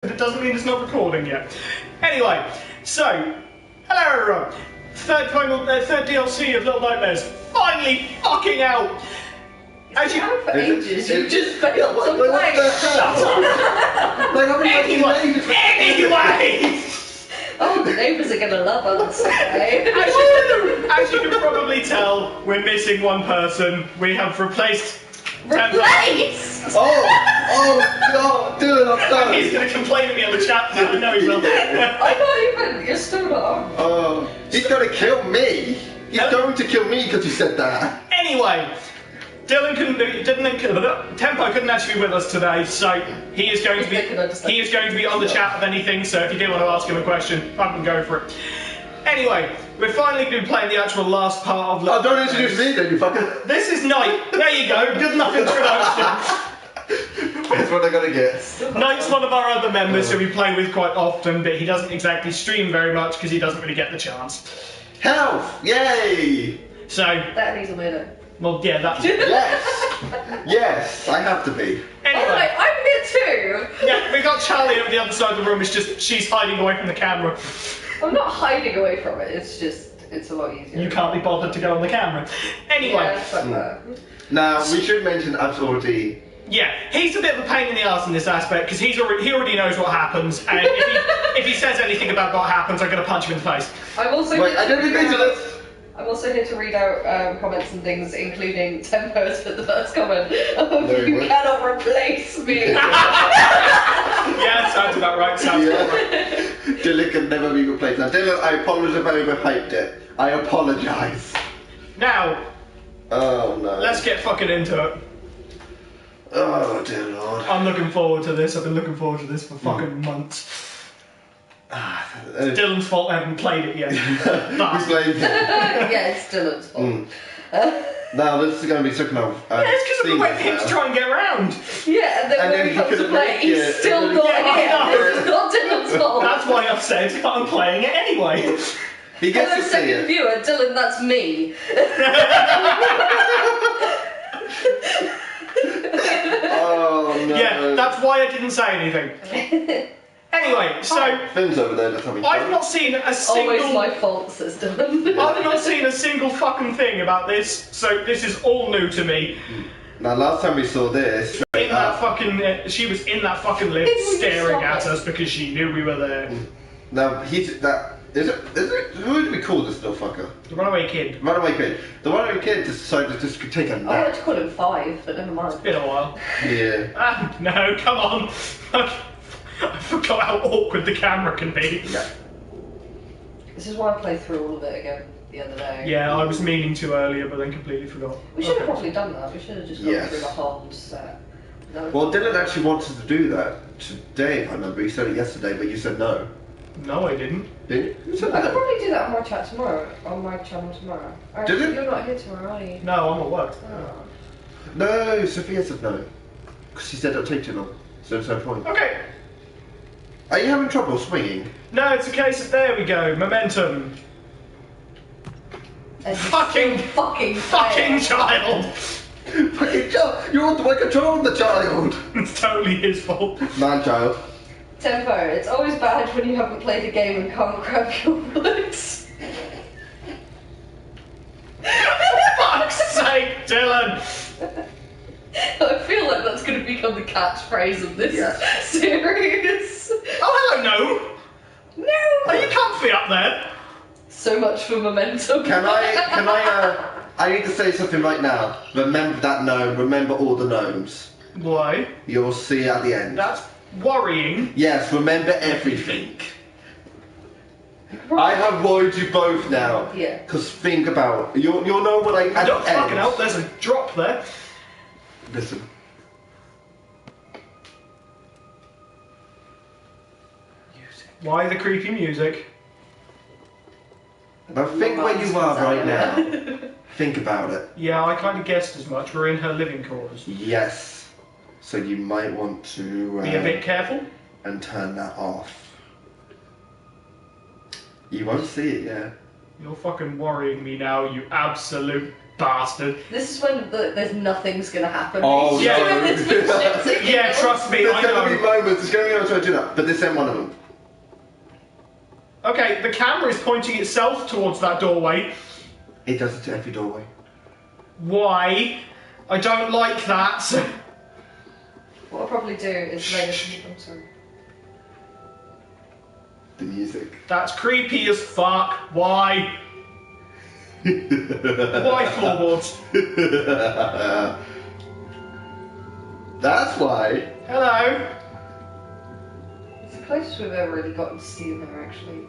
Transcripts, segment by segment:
But it doesn't mean it's not recording yet. Anyway, so, hello everyone. Third DLC of Little Nightmares finally fucking out. As you for ages, you just failed to play. Anyway. Oh, the neighbours are gonna love us. Okay? As you can probably tell, we're missing one person. We have replaced. Replace? Oh, dude, I'm done. He's gonna complain at me on the chat now. I know he will. I'm not even. You're still not. Oh, he's gonna kill me. He's going to kill me because you said that. Anyway, Dylan Tempo couldn't actually be with us today, so he is going to be on the chat of anything. So if you do want to ask him a question, fucking go for it. Anyway, we're finally going to be playing the actual last part of. Oh, don't introduce me then, you fucker. This is Knight. There you go. Good enough introduction. That's what I gotta get. Knight's one of our other members who we play with quite often, but he doesn't exactly stream very much because he doesn't really get the chance. Health! Yay! So. That needs a minute. Well, yeah, that's. Yes! Yes, I have to be. Anyway. Oh, wait, I'm here too! Yeah, we got Charlie over the other side of the room, it's just she's hiding away from the camera. I'm not hiding away from it, it's a lot easier. You can't be bothered to go on the camera. Anyway. Yeah, it's like that. Now, we should mention I've already. Yeah, he's a bit of a pain in the ass in this aspect because he already knows what happens, and if he says anything about what happens, I'm gonna punch him in the face. I'm also Wait, I don't agree to this. I'm also here to read out comments and things, including Tempo's for the first comment. You cannot replace me. Yeah, sounds about right. Sounds about right. Dylan can never be replaced. Now, Dylan, I apologise if I overhyped it. I apologise. Now. Oh no. Let's get fucking into it. Oh dear Lord. I'm looking forward to this. I've been looking forward to this for fucking months. It's Dylan's fault I haven't played it yet. We blame him. Yeah, it's Dylan's fault. Now this is going to be sucking off. Yeah, it's because I've been waiting for him to try and get around. Yeah, and then when we come to play, he's still not here. It's not Dylan's fault. That's why I've said I'm playing it anyway. He gets Hello, to see second it. viewer, Dylan, that's me. Oh no. Yeah, that's why I didn't say anything. Anyway, so Finn's over there just having I've fun. not seen a single. Always my fault, says Dylan. I've not seen a single fucking thing about this, so this is all new to me. Now, last time we saw this, In that fucking, she was in that fucking lift staring at us because she knew we were there. now he's that. Is it? Who do we call this little fucker? The runaway kid. Runaway kid. The runaway kid decided to just take a I wanted nap. to call him 5, but never mind. It's been a while. Yeah. No, come on. I forgot how awkward the camera can be. Yeah. This is why I played through all of it again the other day. Yeah, I was meaning to earlier, but then completely forgot. We should have probably done that. We should have just gone through the whole set. Well, Dylan actually wanted to do that today, if I remember. He said it yesterday, but you said no. No, I didn't. Didn't you? You said I could no. probably do that on my chat tomorrow, on my channel tomorrow. Did it? You're not here tomorrow, are you? No, I'm at work. Oh. No, Sophia said no. Because she said it'll take too long. So there's no point. Okay. Are you having trouble swinging? No, it's a case of, there we go, momentum. And Fucking fail. child! Fucking child! You're the one controlling the child! It's totally his fault. Man-child. Tempo, it's always bad when you haven't played a game and can't grab your words. Fuck's sake, Dylan! I feel like that's going to become the catchphrase of this series. Oh, hello, no! No! Are you comfy up there? So much for momentum. I need to say something right now. Remember that gnome, remember all the gnomes. Why? You'll see at the end. That's worrying. Yes, remember everything. I have worried you both now. Yeah. Because think about it. You'll know what I... Don't fucking help, there's a drop there. Listen. Why the creepy music? Now think where you are right now. Think about it. Yeah, I kind of guessed as much. We're in her living quarters. Yes. So you might want to... Be a bit careful. And turn that off. You won't see it, yeah. You're fucking worrying me now, you absolute bastard. This is when there's nothing's gonna happen. Oh, He's yeah. doing this big shit signal. Yeah, trust me, There's I going to be know. moments, there's going to be moments where I do that, but this ain't one of them. Okay, the camera is pointing itself towards that doorway. It does it to every doorway. Why? I don't like that. What I'll probably do is lay this. I'm sorry. The music. That's creepy as fuck. Why? Why floorboards? That's why. Hello. It's the closest we've ever really gotten to seeing her actually.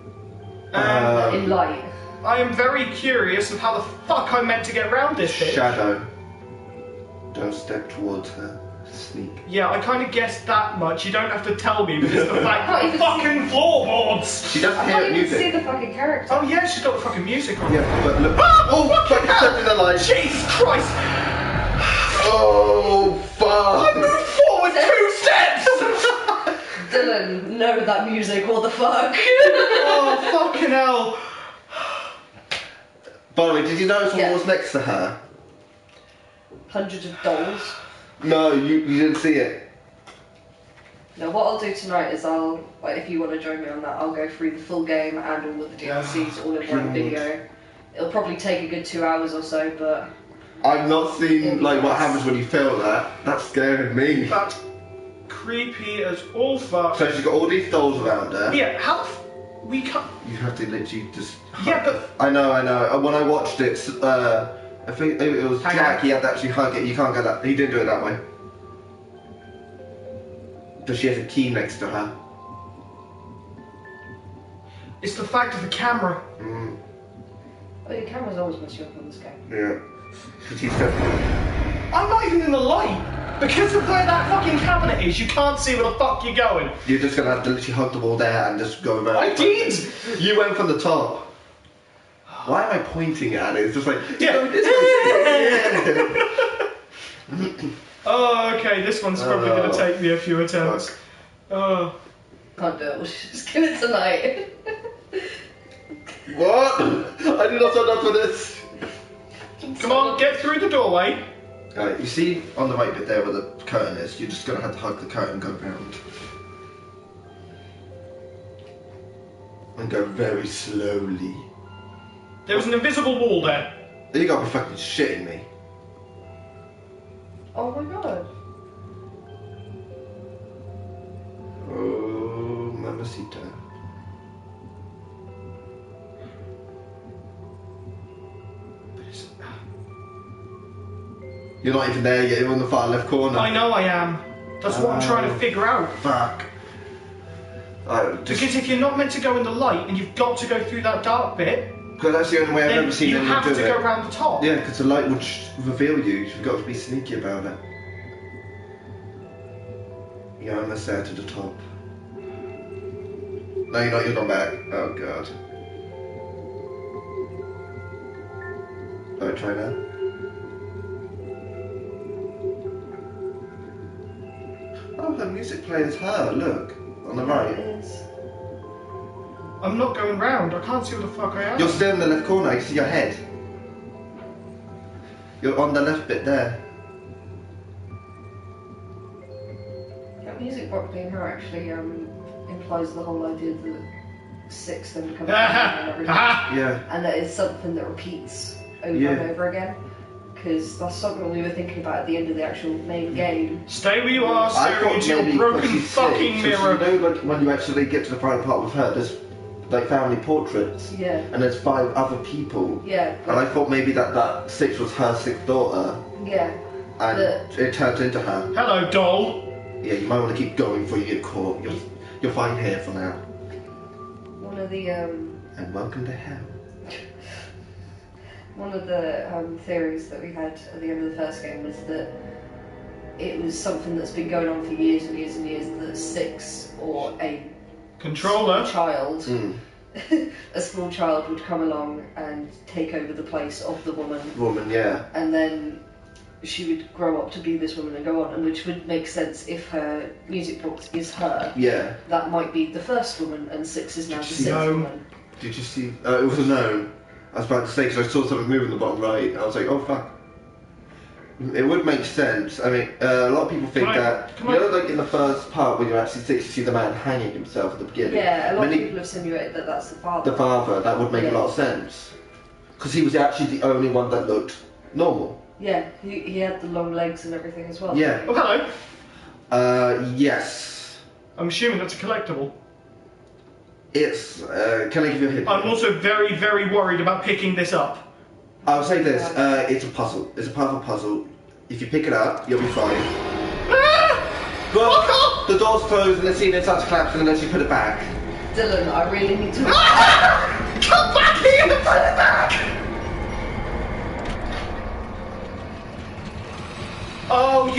In Um, light. I am very curious of how the fuck I'm meant to get around this bitch. Shadow. Don't step towards her. Sneak. Yeah, I kind of guessed that much. You don't have to tell me, but it's the fact Can't that even fucking floorboards. She doesn't I hear can't even music. see the fucking character. Oh yeah, she's got the fucking music on. Yeah, but look. Oh, fucking fucking hell! in the light. Jesus Christ! Oh, fuck. I moved forward 2 steps! Dylan, know that music, what the fuck? Oh, fucking hell. By the way, did you notice what Yeah. was next to her? Hundreds of dolls. No, you didn't see it. No, what I'll do tonight is if you want to join me on that, I'll go through the full game and all of the DLCs all in one God. video. It'll probably take a good 2 hours or so, but I've not seen like what happens when you fail that. That scared me. That's creepy as all fuck. So she's got all these dolls around her. Yeah, how we can't. You have to literally just. Yeah, but I know. When I watched it, I think it was Hang Jack. on. He had to actually hug it. You can't get that. He didn't do it that way. But she has a key next to her. it's the fact of the camera. Mm, oh, your camera's always messed you up on this game. yeah. But she's definitely. I'm not even in the light. Because of where that fucking cabinet is, you can't see where the fuck you're going. You're just gonna have to literally hug the wall there and just go around. I did! You went from the top. Why am I pointing at it? It's just like. Yeah. Go this way. Oh, okay, this one's probably going to take me a few attempts. Oh. Can't do it, we'll just give it tonight. What? I did not sign up for this. Come on, get through the doorway. Alright, you see on the right bit there where the curtain is, you're just gonna have to hug the curtain and go round. And go very slowly. There was an invisible wall there. You gotta be fucking shitting me. Oh my god. Oh, mamacita. You're not even there yet, you're on the far left corner. I know I am. That's what I'm trying to figure out. Fuck. Because if you're not meant to go in the light and you've got to go through that dark bit, Because that's the only way I've then ever seen you anyone have do to it. go around the top. Yeah, because the light would reveal you. You've got to be sneaky about it. You're almost there to the top. No, you're not. You've gone back. Oh, God. Alright, try now. Oh, the music player's her. Look. On the It right. is. I'm not going round. I can't see where the fuck I am. You're still in the left corner. I can see your head. You're on the left bit there. That music box being her actually implies the whole idea that six then becomes and everything. Yeah. And that is something that repeats over Yeah. and over again. Because that's something we were thinking about at the end of the actual main game. Stay where you are, I staring thought into your maybe broken because she's fucking sick, mirror. So you know, like, when you actually get to the final part with her, there's like family portraits, Yeah. and there's 5 other people. Yeah. And I thought maybe that 6 was her 6th daughter, Yeah. and it turned into her. Hello, doll. Yeah, you might want to keep going before you get caught. You're fine here for now. One of the And welcome to hell. One of the theories that we had at the end of the first game was that it was something that's been going on for years and years and years, that Six or a Controller. child, Mm. a small child would come along and take over the place of the woman, Woman, yeah. and then she would grow up to be this woman and go on, and which would make sense if her music box is her. Yeah. That might be the first woman, and Six is now the She- sixth No. woman. Did you see? It was a gnome. I was about to say, because I saw something move in the bottom right. I was like, oh fuck. It would make sense. I mean, a lot of people think that, you know, like in the first part when you actually see the man hanging himself at the beginning. Yeah, a lot of people have insinuated that that's the father. The father, that would make a lot of sense. Because he was actually the only one that looked normal. Yeah, he had the long legs and everything as well. Yeah. Oh, hello. Yes. I'm assuming that's a collectible. It's, can I give you a hint? I'm also very, very worried about picking this up. I'll say this, it's a puzzle. It's a part of a puzzle. If you pick it up, you'll be fine. But the door's closed and the ceiling starts collapsing unless you put it back. Dylan, I really need to... Come back here and put it back! Oh,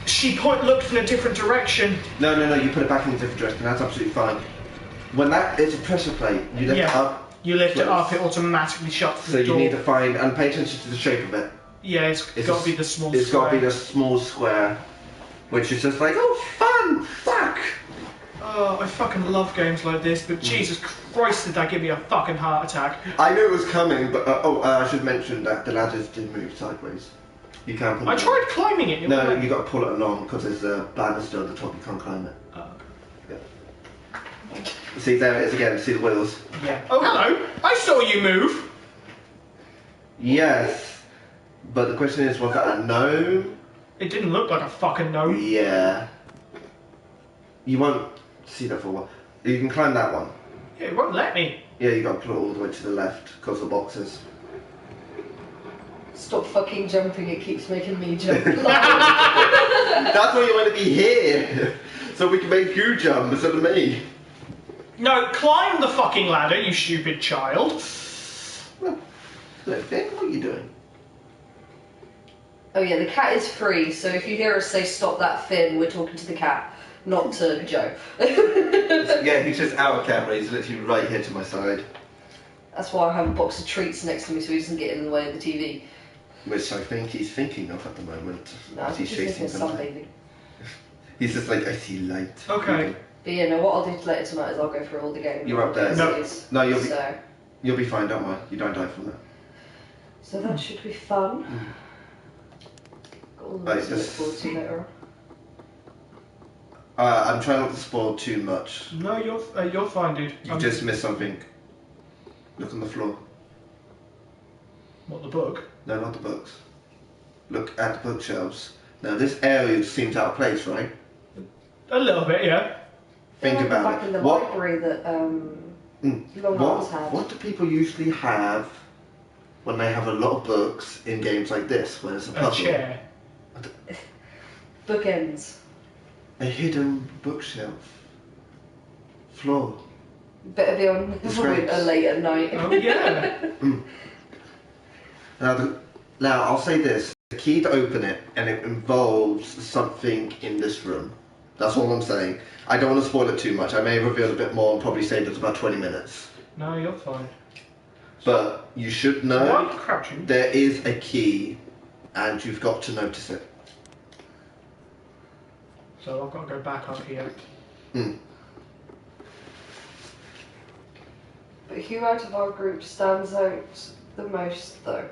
she looked in a different direction. No, you put it back in a different direction. That's absolutely fine. When it's a pressure plate, you lift it up. You lift it up, it automatically shuts the door. So you need to find, and pay attention to the shape of it. Yeah, it's got to be the small square. It's got to be the small square, which is just like, oh, fun, fuck. Oh, I fucking love games like this, but Jesus Christ, did that give me a fucking heart attack. I knew it was coming, but I should mention that the ladders did move sideways. You can't pull it. I tried climbing it. No, you got to pull it along because there's a banister at the top. You can't climb it. Oh, okay. Yeah. See, there it is again. See the wheels? Yeah. Oh, hello. I saw you move. Yes. But the question is, was that a no? It didn't look like a fucking no. Yeah. You won't see that for a while. You can climb that one. Yeah, it won't let me. Yeah, you got to put it all the way to the left because of the boxes. Stop fucking jumping, it keeps making me jump. That's why you want to be here. So we can make you jump instead of me. No, climb the fucking ladder, you stupid child. Look, Finn, what are you doing? Oh yeah, the cat is free, so if you hear us say stop that Finn, we're talking to the cat, not to Joe. Yeah, he's just out of camera, he's literally right here to my side. That's why I have a box of treats next to me so he doesn't get in the way of the TV. Which I think he's thinking of at the moment. No, as he's chasing something. sunbathing. He's just like, I see light. Okay. But yeah, no, what I'll do later tonight is I'll go through all the games. You're up there. No, you'll be fine, don't worry. You don't die from that. So that should be fun. Got all the to look forward to later on. I'm trying not to spoil too much. No, you're fine, dude. You just missed something. Look on the floor. What, the book? No, not the books. Look at the bookshelves. Now this area seems out of place, right? A little bit, yeah. Think about back it. in the library that Long Arms had. What do people usually have when they have a lot of books in games like this, when it's a puzzle? A chair. Bookends. A hidden bookshelf. Floor. Better be on late at night. Oh, yeah. Now, I'll say this. The key to open it, and it involves something in this room. That's all I'm saying. I don't want to spoil it too much. I may reveal a bit more and probably save it about 20 minutes. No, you're fine. But you should know Why are you crouching? there is a key, and you've got to notice it. So I've got to go back up here. But who out of our group stands out the most, though?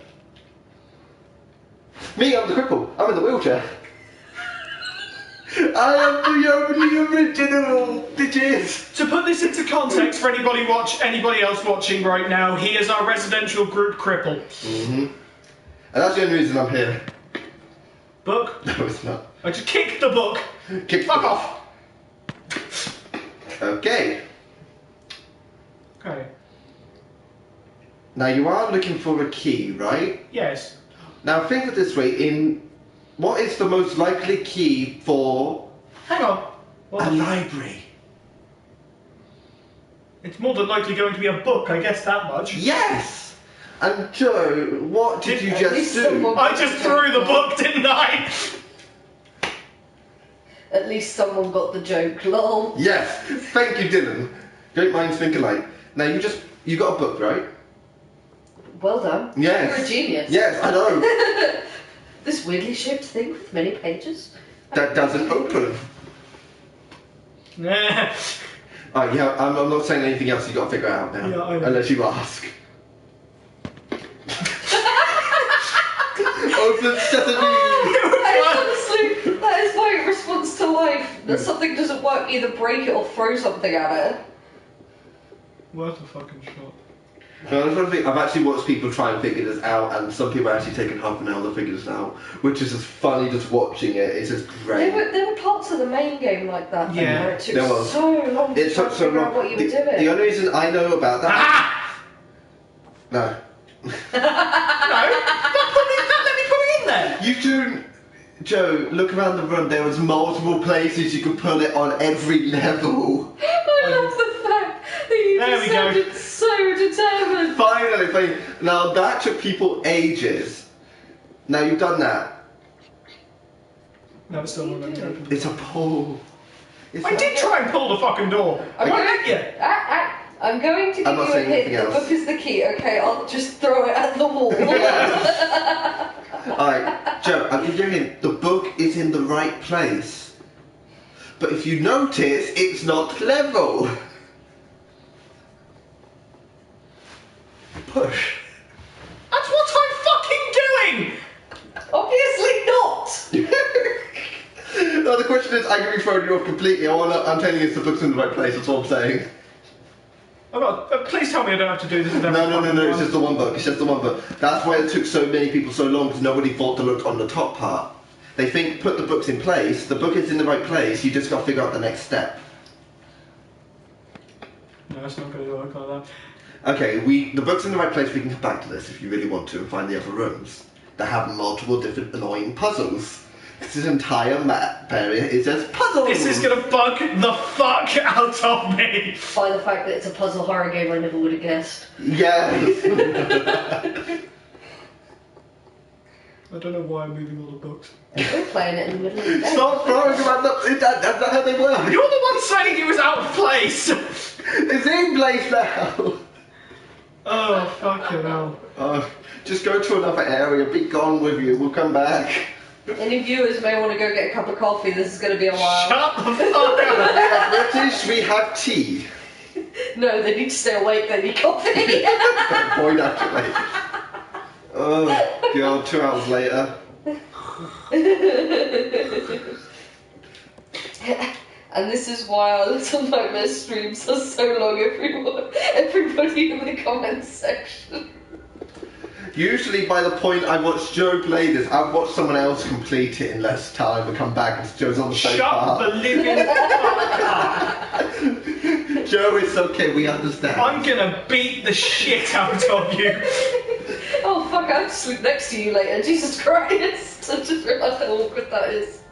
Me, I'm the cripple. I'm in the wheelchair. I am the only original, bitches. To put this into context for anybody else watching right now, he is our residential group cripple. And that's the only reason I'm here. Book? No, it's not. I just kicked the book. Fuck off. Okay. Okay. Now you are looking for a key, right? Yes. Now think of it this way, what is the most likely key for Hang on. a library? It's more than likely going to be a book, I guess that much. Yes! And Joe, what did you just do? I just threw the book, didn't I? At least someone got the joke, lol. Yes! Thank you, Dylan. Great minds think alike. Now you got a book, right? Well done. Yes. You're a genius. Yes, I know. This weirdly shaped thing with many pages. That doesn't open. Nah. Alright, yeah, I'm not saying anything else, you got to figure it out now. Yeah, I know. Unless you ask. It's just a Honestly, that is my response to life. That something doesn't work, either break it or throw something at it. Worth a fucking shot. No, I'm trying to think. I've actually watched people try and figure this out, and some people have actually taken half an hour to figure this out, which is just funny just watching it. It's just great. There were parts of the main game like that, Yeah. where it took There was. so long to try and figure out what you were doing. The only reason I know about that. Ah! No. No, let me put it in there. You do, Joe. Look around the room. There was multiple places you could put it on every level. I love the fact that you There we go. sounded so determined. Finally. Now that took people ages. Now you've done that. No, it's still not letting me open. It's a pull. I did try and pull the fucking door. I'm Why going, didn't you? I'm going to give I'm not you a saying hint. anything The else. book is the key. Okay, I'll just throw it at the wall. Alright, Joe, I'll give you a hint. The book is in the right place. But if you notice, it's not level. Push. That's what I'm fucking doing. Obviously not. No, the question is, I can be throwing you off completely. I'm telling you, the book's in the right place. That's all I'm saying. Oh God, please tell me I don't have to do this with every No. fucking It's one. just the one book. It's just the one book. That's why it took so many people so long, because nobody thought to look on the top part. They think put the books in place. The book is in the right place. You just got to figure out the next step. No, it's not going to work like that. Okay, the book's in the right place. We can come back to this if you really want to and find the other rooms that have multiple different annoying puzzles. This entire map area is just puzzles. This is going to bug the fuck out of me. By the fact that it's a puzzle horror game, I never would have guessed. Yes. I don't know why I'm moving all the books. We're playing it in the middle of the day. Stop throwing them at the. That's not how they work. You're the one saying it was out of place. It's in place now. Oh, fucking hell. Just go to another area. Be gone with you. We'll come back. Any viewers may want to go get a cup of coffee. This is going to be a while. Shut the fuck up. We are British. We have tea. No, they need to stay awake. They need coffee. Good point, actually. Oh god, 2 hours later. And this is why our Little Nightmare streams are so long, everybody in the comments section. Usually by the point I watch Joe play this, I've watched someone else complete it in less time and come back and Joe's on the same Shut part. the living fuck up. Joe, it's okay, we understand. I'm gonna beat the shit out of you. Oh fuck, I have to sleep next to you later. Jesus Christ. I just realised how awkward that is.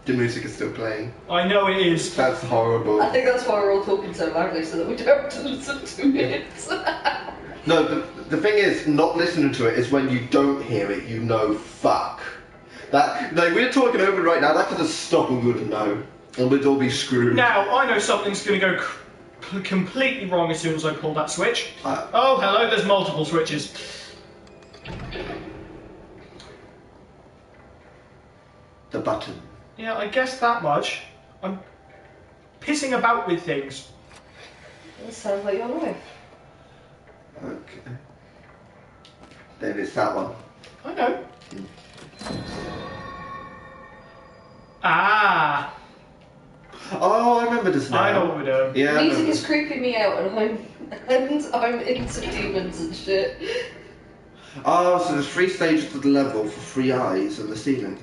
The music is still playing. I know it is. That's horrible. I think that's why we're all talking so loudly, so that we don't have to listen to it. No, the thing is, not listening to it is when you don't hear it, you know, fuck. That, like, we're talking over it right now, that could just stop and we wouldn't know. And we'd all be screwed. Now, I know something's gonna go completely wrong as soon as I pull that switch. Uh. Oh, hello, there's multiple switches. The button. Yeah, I guess that much. I'm pissing about with things. That sounds like your life. Okay. Then it's that one. I know. Ah, Oh, I remember this now. I know what we're doing. Yeah, I Music remember. is creeping me out, and I'm into demons and shit. Oh, so there's 3 stages of the level for 3 eyes and the ceiling.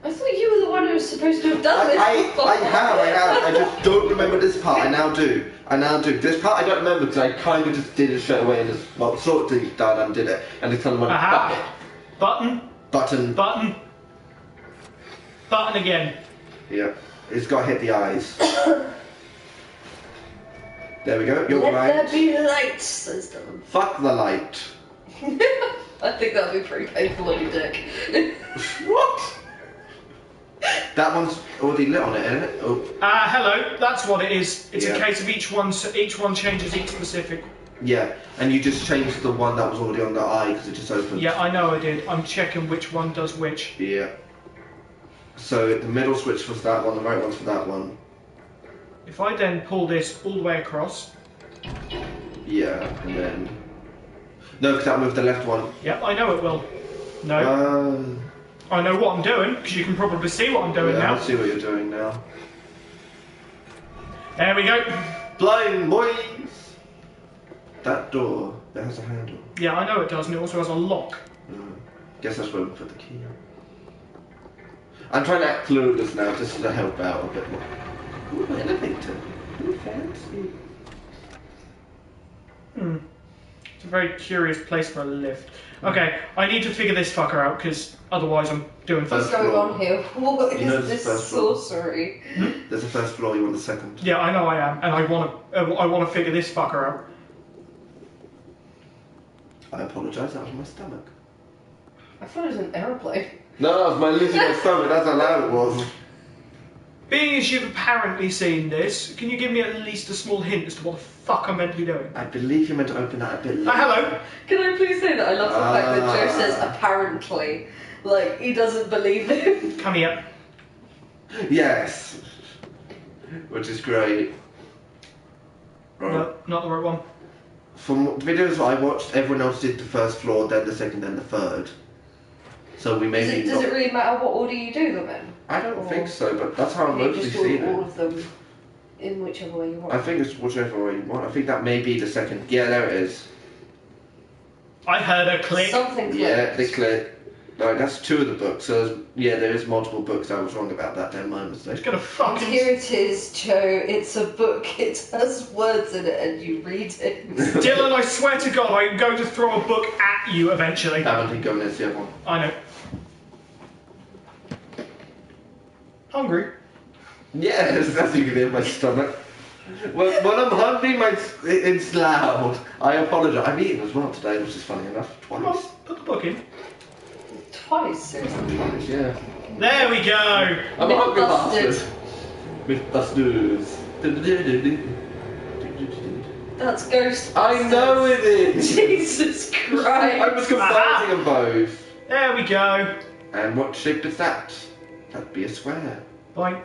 I thought you were the one who was supposed to have done this. I have. I just don't remember this part. I now do. This part I don't remember because I kind of just did it straight away and just, well, sort of deep down and did it. And it kind of went, Aha. Button, button. button, button again. Yeah. It's got to hit the eyes. There we go. You're Let right. there be light, says Dylan. Fuck the light. I think that'd be pretty painful on your dick. What? That one's already lit on it, isn't it? Oh. Hello, that's what it is. It's Yeah. a case of each one changes each specific. Yeah, and you just changed the one that was already on the eye because it just opened. Yeah, I know I did. I'm checking which one does which. Yeah. So the middle switch was that one, the right one's for that one. If I then pull this all the way across. Yeah, and then... No, because that'll move the left one. Yep, I know it will. No. I know what I'm doing, because you can probably see what I'm doing now. I see what you're doing now. There we go. Blind boys! That door, that has a handle. Yeah, I know it does, and it also has a lock. Guess that's where we put the key. I'm trying to act clueless now, just to help out a bit more. Ooh, elevator. Ooh, fancy. It's a very curious place for a lift. Okay, I need to figure this fucker out, because otherwise I'm doing What's going on here? What is this sorcery? There's the first floor, you want the second. Yeah, I know I am, and I want to figure this fucker out. I apologise, that was my stomach. I thought it was an aeroplane. No, that was my lizard stomach, that's how loud it was. Being as you've apparently seen this, can you give me at least a small hint as to what the fuck I'm meant to be doing? I believe you're meant to open that a bit later. Hello? Can I please say that I love the fact that Joe says apparently, like he doesn't believe him. Come here. Yes. Which is great. No, not the right one. From the videos I watched, everyone else did the first floor, then the second, then the third. So we maybe Does it really matter what order you do them in? I don't think so, but that's how I've You mostly just seen do all it. of them in whichever way you want. I think it's whichever way you want. I think that may be the second. Yeah, there it is. I heard a click. Something clicked. Yeah, they click. Right, that's two of the books. So yeah, there is multiple books. I was wrong about that. Then my mistake. It's gonna fucking. Here it is, Joe. It's a book. It has words in it, and you read it. Dylan, I swear to God, I'm going to throw a book at you eventually. Haven't been going into the other one. I know. Hungry? Yes, that's you can hear my stomach. When I'm hungry, it's loud. I apologise. I've eaten as well today, which is funny enough. Come on, Twice. put the book in. Twice, seriously. Twice, yeah. There we go. I'm a hungry Mythbusters. bastard. Mythbusters. That's Ghost. I know it is. Jesus Christ. I was combining them both. There we go. And what shape is that? That'd be a square. Bye.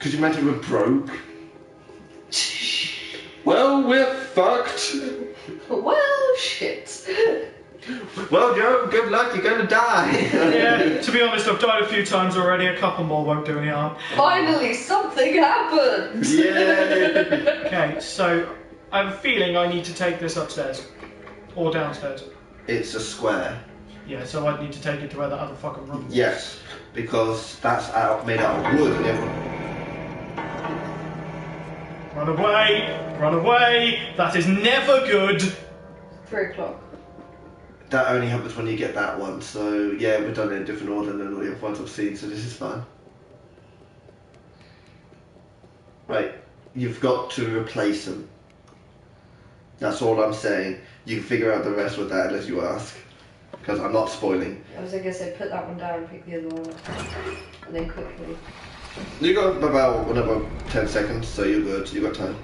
Could you imagine we're broke? Well, we're fucked. Well, shit. Well, Joe, good luck. You're gonna die. Yeah, to be honest, I've died a few times already. A couple more won't do any harm. Finally, something happened. Yeah. Okay, so I have a feeling I need to take this upstairs. Or downstairs. It's a square. Yeah, so I'd need to take it to where that other fucking room is. Yes, because that's made out of wood and everyone. Run away! Run away! That is never good! 3 o'clock. That only happens when you get that one, so yeah, we've done it in a different order than all the other ones I've seen, so this is fine. Right, you've got to replace them. That's all I'm saying. You can figure out the rest with that unless you ask. Because I'm not spoiling. I was gonna say, put that one down and pick the other one up. And then quickly. You got about another 10 seconds, so you're good. You got time.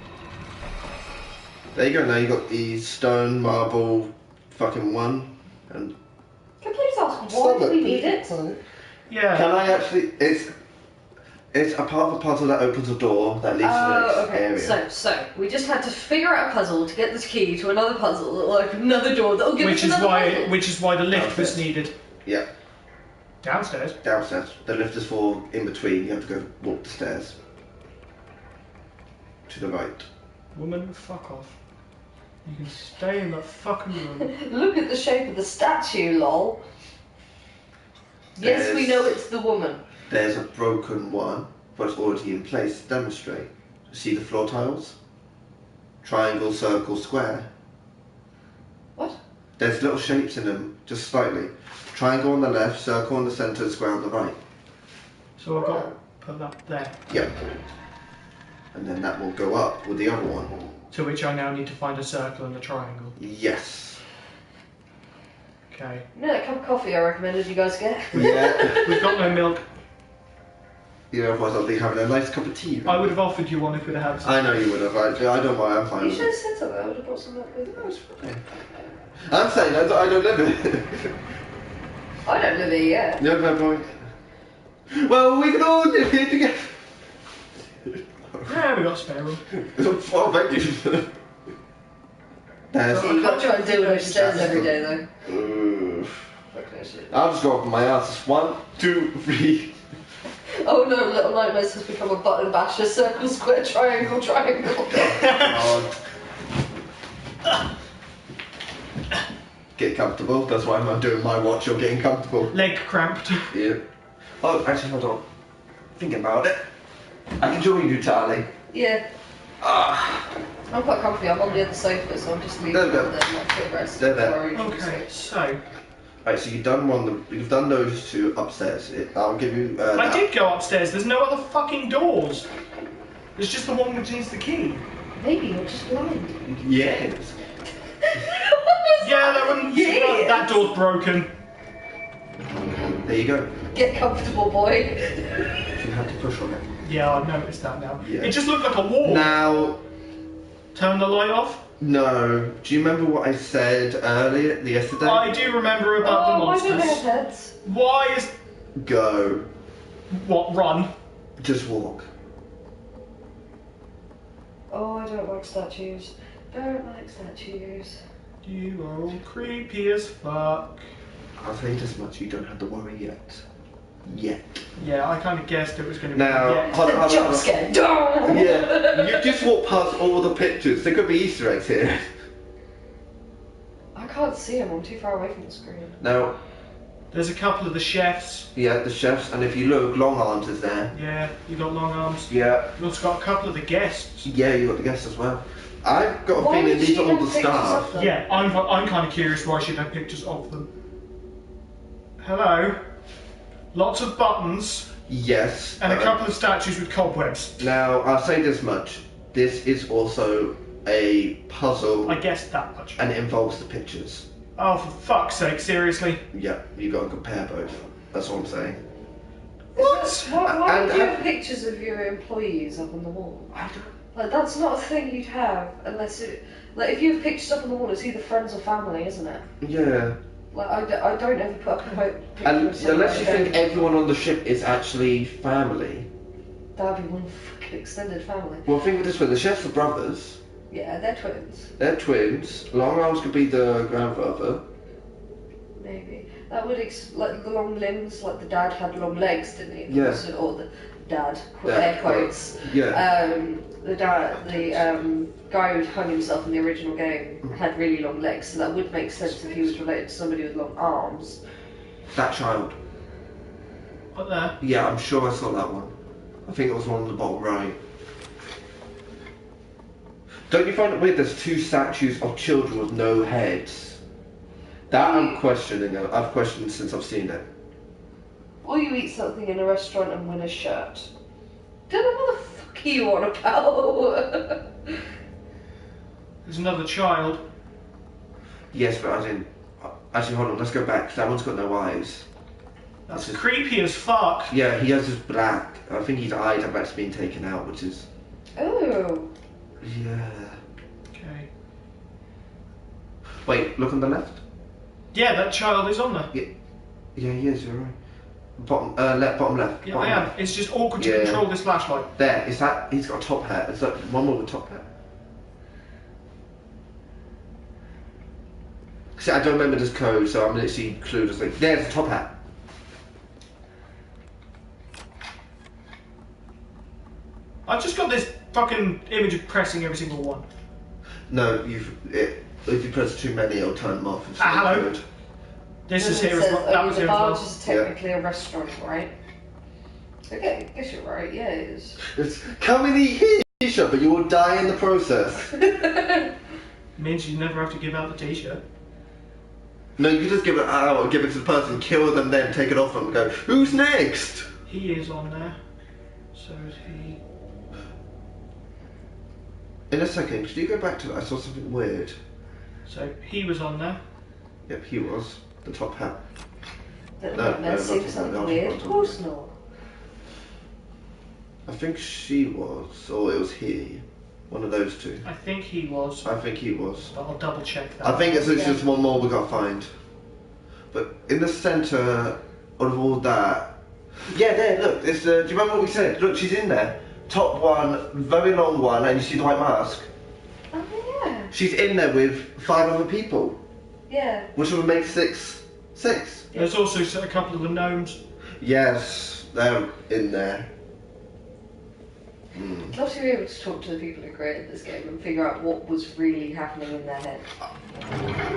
There you go. Now you got the stone, marble, fucking one, and. Can I please ask why do we need it? Yeah. Can I actually? It's a part of the puzzle that opens a door that leads to the next area. So we just had to figure out a puzzle to get this key to another puzzle that will open another door that will give us another puzzle. Which is why the lift was needed. Yeah. Downstairs? Downstairs. The lift is for in between. You have to go walk the stairs. To the right. Woman, fuck off. You can stay in the fucking room. Look at the shape of the statue, lol. Yes, we know it's the woman. There's a broken one, but it's already in place to demonstrate. See the floor tiles? Triangle, circle, square. What? There's little shapes in them, just slightly. Triangle on the left, circle on the centre, square on the right. So I've got to put that there. Yep. And then that will go up with the other one. To which I now need to find a circle and a triangle. Yes. Okay. You know that cup of coffee I recommended you guys get? Yeah. We've got no milk. You know, otherwise I'll be having a nice cup of tea. I would have offered you one if we'd have had some. I know you would have. I don't mind. I'm fine You with should it. have said something. I would have brought some milk with No, me. it's fine. I'm saying I don't live it. I don't live here yet. No, fair point. Well, we can all live here together. Yeah, we got a spare room. Oh, thank you. You gotta try and deal with those stairs every day though. I'll just go up my ass. 1, 2, 3. Oh no, Little Nightmares has become a button basher. Circle, square, triangle, triangle. Get comfortable. That's why I'm doing my watch. You're getting comfortable. Leg cramped. Yeah. Oh, actually, hold on. Think about it. I can join you, Charlie. Yeah. Ah. I'm quite comfy. I'm on the other sofa, so I'm just leaving it there and like fit rest. There. Okay, so. Right, so you've done those two upstairs. I'll give you. I did go upstairs. There's no other fucking doors. There's just the one which needs the key. Maybe you're just blind. Yes. Yeah, that wouldn't. Yeah. That door's broken. There you go. Get comfortable, boy. You have to push on it. Yeah, I've noticed that now. Yeah. It just looked like a wall. Now. Turn the light off. No. Do you remember what I said yesterday? I do remember about the monsters. Why don't they have heads? Why is... Go. What, run? Just walk. Oh, I don't like statues. Don't like statues. You are all creepy as fuck. I'll say this much, you don't have to worry yet. Yet. Yeah, I kind of guessed it was going to be... Now, yet. hold on. Jump scare. Yeah, you just walk past all the pictures. There could be Easter eggs here. I can't see them. I'm too far away from the screen. Now, There's a couple of the chefs. yeah, the chefs, and if you look, Long Arms is there. Yeah, you got long arms. Yeah, You've also got a couple of the guests. yeah, you got the guests as well. I've got a Why feeling would these she are all have the pictures staff. of them? Yeah, I'm kind of curious why she'd have pictures of them. Hello. Lots of buttons Yes. and a couple of statues with cobwebs. Now, I'll say this much. This is also a puzzle, I guessed that much. and it involves the pictures. Oh, for fuck's sake, seriously? Yeah, you got to compare both. That's all I'm saying. What? Why And- would you have pictures of your employees up on the wall? Like, that's not a thing you'd have unless it... Like, if you have pictures up on the wall, it's either friends or family, isn't it? Yeah. Like, I don't ever put up a picture And of someone unless you I don't think know. everyone on the ship is actually family. That'd be one fucking extended family. Well, think of it this way: the chefs are brothers. Yeah, they're twins. They're twins. Long Arms could be the grandfather. Maybe. That would like the long limbs, like the dad had long legs, didn't he? Yeah. Or the dad, Dad, air quotes. Yeah. The guy who hung himself in the original game had really long legs, so that would make sense if he was related to somebody with long arms. That child. What there? Yeah, I'm sure I saw that one. I think it was one on the bottom right. Don't you find it weird there's two statues of children with no heads? That I'm questioning. I've questioned since I've seen it. Or you eat something in a restaurant and win a shirt. Don't know what the fuck are you on about? There's another child. Yes, but I didn't. Actually, hold on. Let's go back. That one's got no eyes. That's This is- creepy as fuck. Yeah, he has his black. I think his eyes have actually been taken out, which is. Oh. Yeah. Okay. Wait, look on the left. Yeah, that child is on there. Yeah, he is. You're right. Bottom left. Yeah, bottom I am. left. It's just awkward to Yeah. control this flashlight. There. Is that? He's got a top hat. Is that one more with a top hat? See, I don't remember this code, so I'm literally clueless. Like, there's a top hat. I've just got this fucking image of pressing every single one. No, if you press too many, it'll turn them off. It's Ah, not hello. good. This is It here as says well. That only was the here as barge well. is technically a restaurant, right? Okay, I guess you're right. Yeah, it is. It's come and eat here, but you will die in the process. Means you never have to give out the t-shirt. No, you just give it out, give it to the person, kill them, then take it off them and go, who's next? He is on there. So is he. In a second, could you go back to that? I saw something weird. So he was on there. Yep, he was. The top hat. That No, nightmare no, seems not something not weird. not Of course not. I think she was, or it was he. One of those two. I think he was. I think he was. But I'll double check that. I think it's Yeah. just one more we gotta find. But in the centre of all that. Yeah, there, look. It's, do you remember what we said? Look, she's in there. Top one, very long one, and you see the white mask. Oh yeah. She's in there with 5 other people. Yeah. Which would make 6. There's also a couple of the gnomes. Yes, they're in there. I'd love to be able to talk to the people who created this game and figure out what was really happening in their head.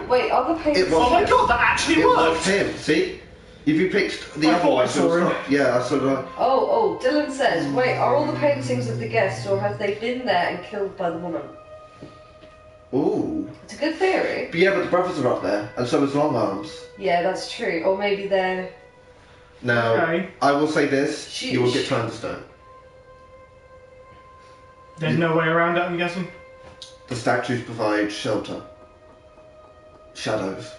Wait, are the paintings... Oh my god, that actually worked! Was him, see? If you picked the I other thought I one, saw him. Yeah, I saw that. Oh, Dylan says, wait, are all the paintings of the guests or have they been there and killed by the woman? Ooh. It's a good theory. But yeah, but the brothers are up there, and so is Long Arms. Yeah, that's true. Or maybe they're... Now, Okay. I will say this, you will get to understand. There's no way around it, I'm guessing. The statues provide shelter. Shadows.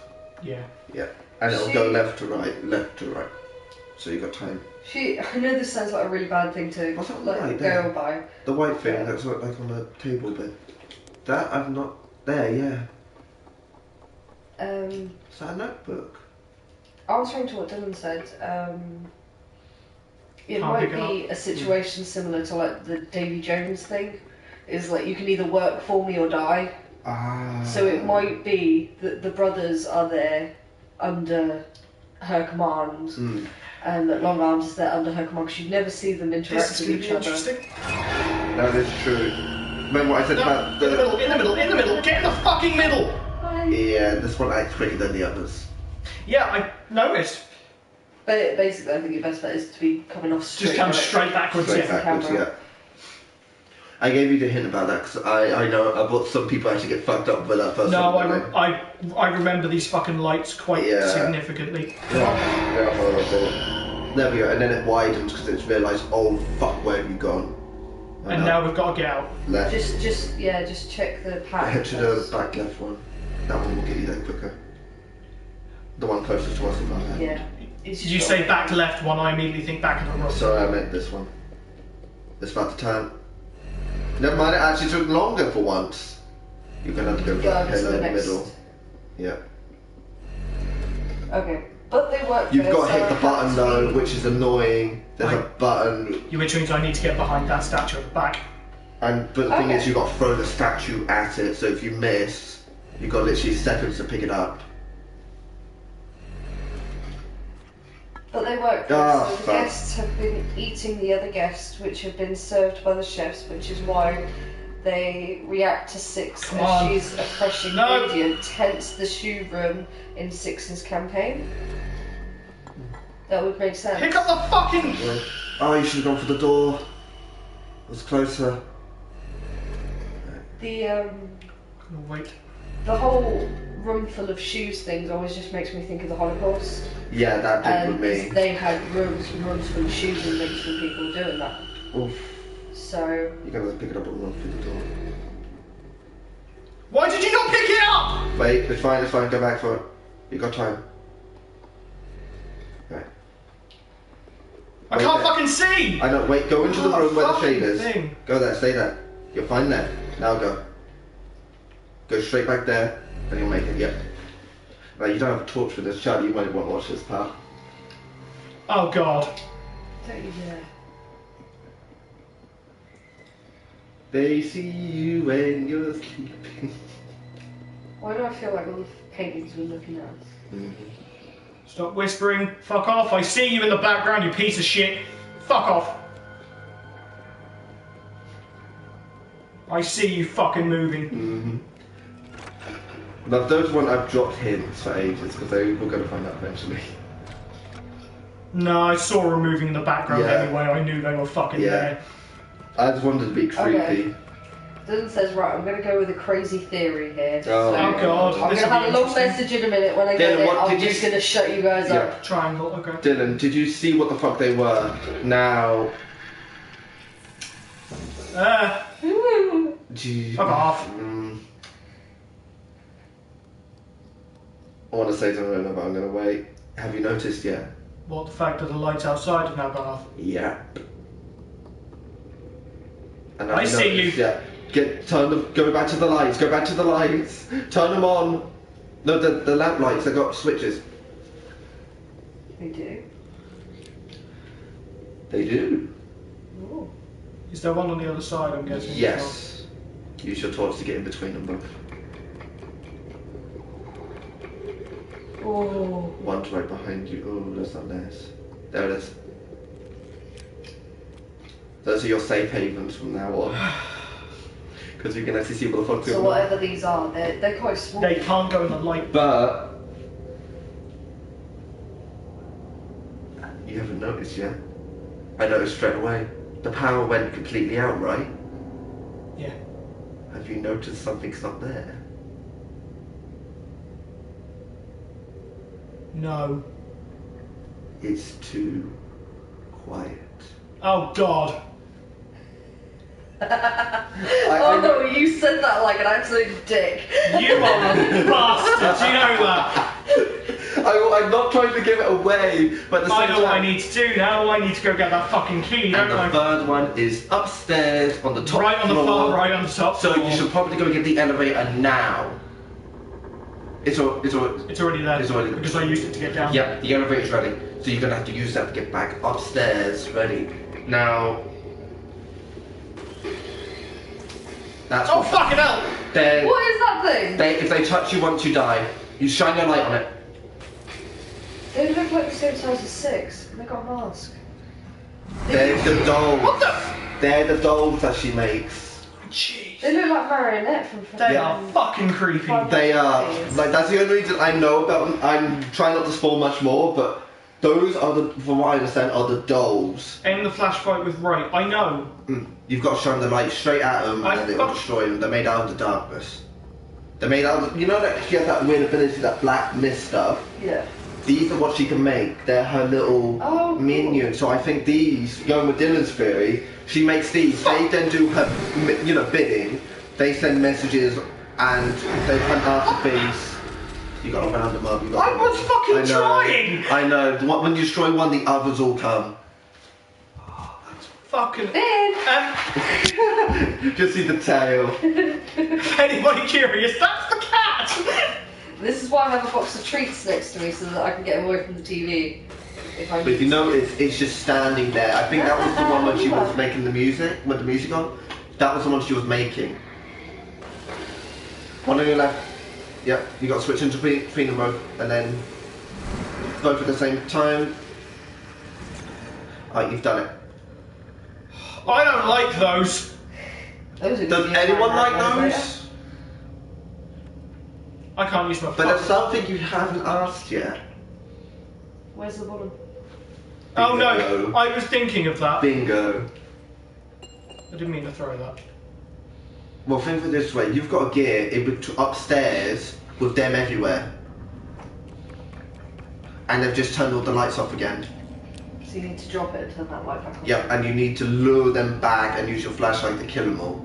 Yeah. Yeah. And it'll go left to right. So you got time. I know this sounds like a really bad thing to What's that like, right go there? by. The white thing that's like on the table bit. That I've not... There, yeah. Is that a notebook? Answering to what Dylan said, it Can't might pick it be a situation similar to like the Davy Jones thing. Is like you can either work for me or die. Ah. So it might be that the brothers are there under her command, and that Long Arms is there under her command because you never see them interact This is with going to each be other. interesting. That is true. Remember what I said about In the middle, in the middle, in the middle, get in the fucking middle! Yeah, this one acts quicker than the others. Yeah, I noticed. But basically, I think your best bet is to be coming off straight. Just come straight backwards, Straight yeah. backwards, camera. yeah. I gave you the hint about that because I know about some people actually get fucked up with that first No, one. I remember these fucking lights quite Yeah. significantly. Yeah, horrible. There we go, and then it widens because it's realised, oh fuck, where have you gone? And now we've got to get out. Left. Just check the path. Head to the back left one. That one will get you there quicker. The one closest to us in my head. Yeah. Did you say back left one? I immediately think back of the room. Sorry, I meant this one. It's about to turn. Never mind, it actually took longer for once. You're gonna have to go for that pillar in the middle. Yeah. Okay, but they work. You've got to so hit the I button have to though, be- which is annoying. There's a button, Which means I need to get behind that statue at the back. but the thing Okay. is, you've got to throw the statue at it. So if you miss, you've got literally seconds to pick it up. But they work. Ah, So the fuck. guests have been eating the other guests, which have been served by the chefs, which is why they react to Six Come as on. she's a fresh No. ingredient, hence the shoe room in Six's campaign. That would make sense. Pick up the fucking. Oh, you should have gone for the door. It was closer. The Wait. the whole room full of shoes things always just makes me think of the Holocaust. Yeah, that did And with me. they had rooms and rooms full of shoes and things for people doing that. Oof. So You're gonna have to pick it up and run through the door. Why did you not pick it up? Wait, it's fine, go back for it. You got time. Right. I Wait can't there. fucking see! I know, wait, go into the Oh, room where the fucking shade is. thing. Go there, stay there. You're fine there. Now go. Go straight back there, and you'll make it, yep. Right, you don't have a torch for this, Charlie, you might want to watch this part. Oh god. don't you dare. They see you when you're sleeping. Why do I feel like all the paintings were looking at us? Stop whispering. Fuck off. I see you in the background, you piece of shit. Fuck off. I see you fucking moving. Now, those one I've dropped hints for ages, because they were going to find out eventually. No, I saw her moving in the background Yeah. anyway. I knew they were fucking Yeah. there. I just wanted to be creepy. Okay. Dylan says, right, I'm going to go with a crazy theory here. Oh, So Oh god. I'm This going to will be have a long interesting. message in a minute. When I get Dylan, it, what I'm did you just s- going to shut you guys Yeah. up. Triangle, okay. Dylan, did you see what the fuck they were? Now, do you... Fuck off. I want to say something, but I'm going to wait. Have you noticed yet? What, the fact that the lights outside have now gone off? Yeah. And I have see you. noticed yet? Go back to the lights, go back to the lights. Turn them on. No, the lamp lights, they've got switches. They do. They do. Ooh. Is there one on the other side, I'm guessing? Yes. Use your torch to get in between them both. Oh. One's right behind you. Oh, that's not nice. There it is. Those are your safe havens from now on. Because you can actually see what the fuck's So going on. whatever these are, they're quite small. They can't go in the light. But you haven't noticed yet. I noticed straight away. The power went completely out, right? Yeah. Have you noticed something's not there? No. It's too quiet. Oh God. Oh no, you said that like an absolute dick. You are a bastard. You know that. I'm not trying to give it away, but at the I same know what I time. need to do now. I need to go get that fucking key, And don't the I? third one is upstairs on the top Right on the floor. far right on the top So floor. you should probably go and get the elevator now. It's already there. It's already there. Because I used it to get down. Yep, the elevator's ready. So you're gonna have to use that to get back upstairs. Ready. Now. That's Oh fucking hell! Then What is that thing? if they touch you once, you die. You shine your light on it. They look like the same size as 6. And they got a mask. They're the dolls. What the? They're the dolls that she makes. Jeez. They look like marionette from. They Yeah. are fucking creepy. They are. Like, that's the only reason I know about them. I'm trying not to spoil much more, but those are the, from what I understand, are the dolls. Aim the flashlight with right. I know. You've got to shine the light straight at them and it will destroy them. They're made out of the darkness. They're made out of, you know that she has that weird ability, that black mist stuff? Yeah. These are what she can make. They're her little Oh, cool. minions. So I think these, going with Dylan's theory, she makes these. They then do her, bidding. They send messages and they hunt after things. You got to round them up. I was fucking trying! I know. When you destroy one, the others all come. Fucking. Ben! Just see the tail. If anybody curious, that's the cat! This is why I have a box of treats next to me so that I can get them away from the TV. If I But if you notice, it's just standing there. I think that was the one when she was making the music, with the music on. That was the one she was making. One on your left. Yep, you got to switch into between them both, and then both at the same time. Alright, you've done it. I don't like those. Those are Does gonna be anyone in my like elevator. those? I can't use my But there's phone. something you haven't asked yet. Where's the bottom? Oh no, Bingo. I was thinking of that. Bingo. I didn't mean to throw that. Well, think of it this way: you've got a gear upstairs with them everywhere, and they've just turned all the lights off again. So you need to drop it and turn that light back on. Yep, and you need to lure them back and use your flashlight to kill them all.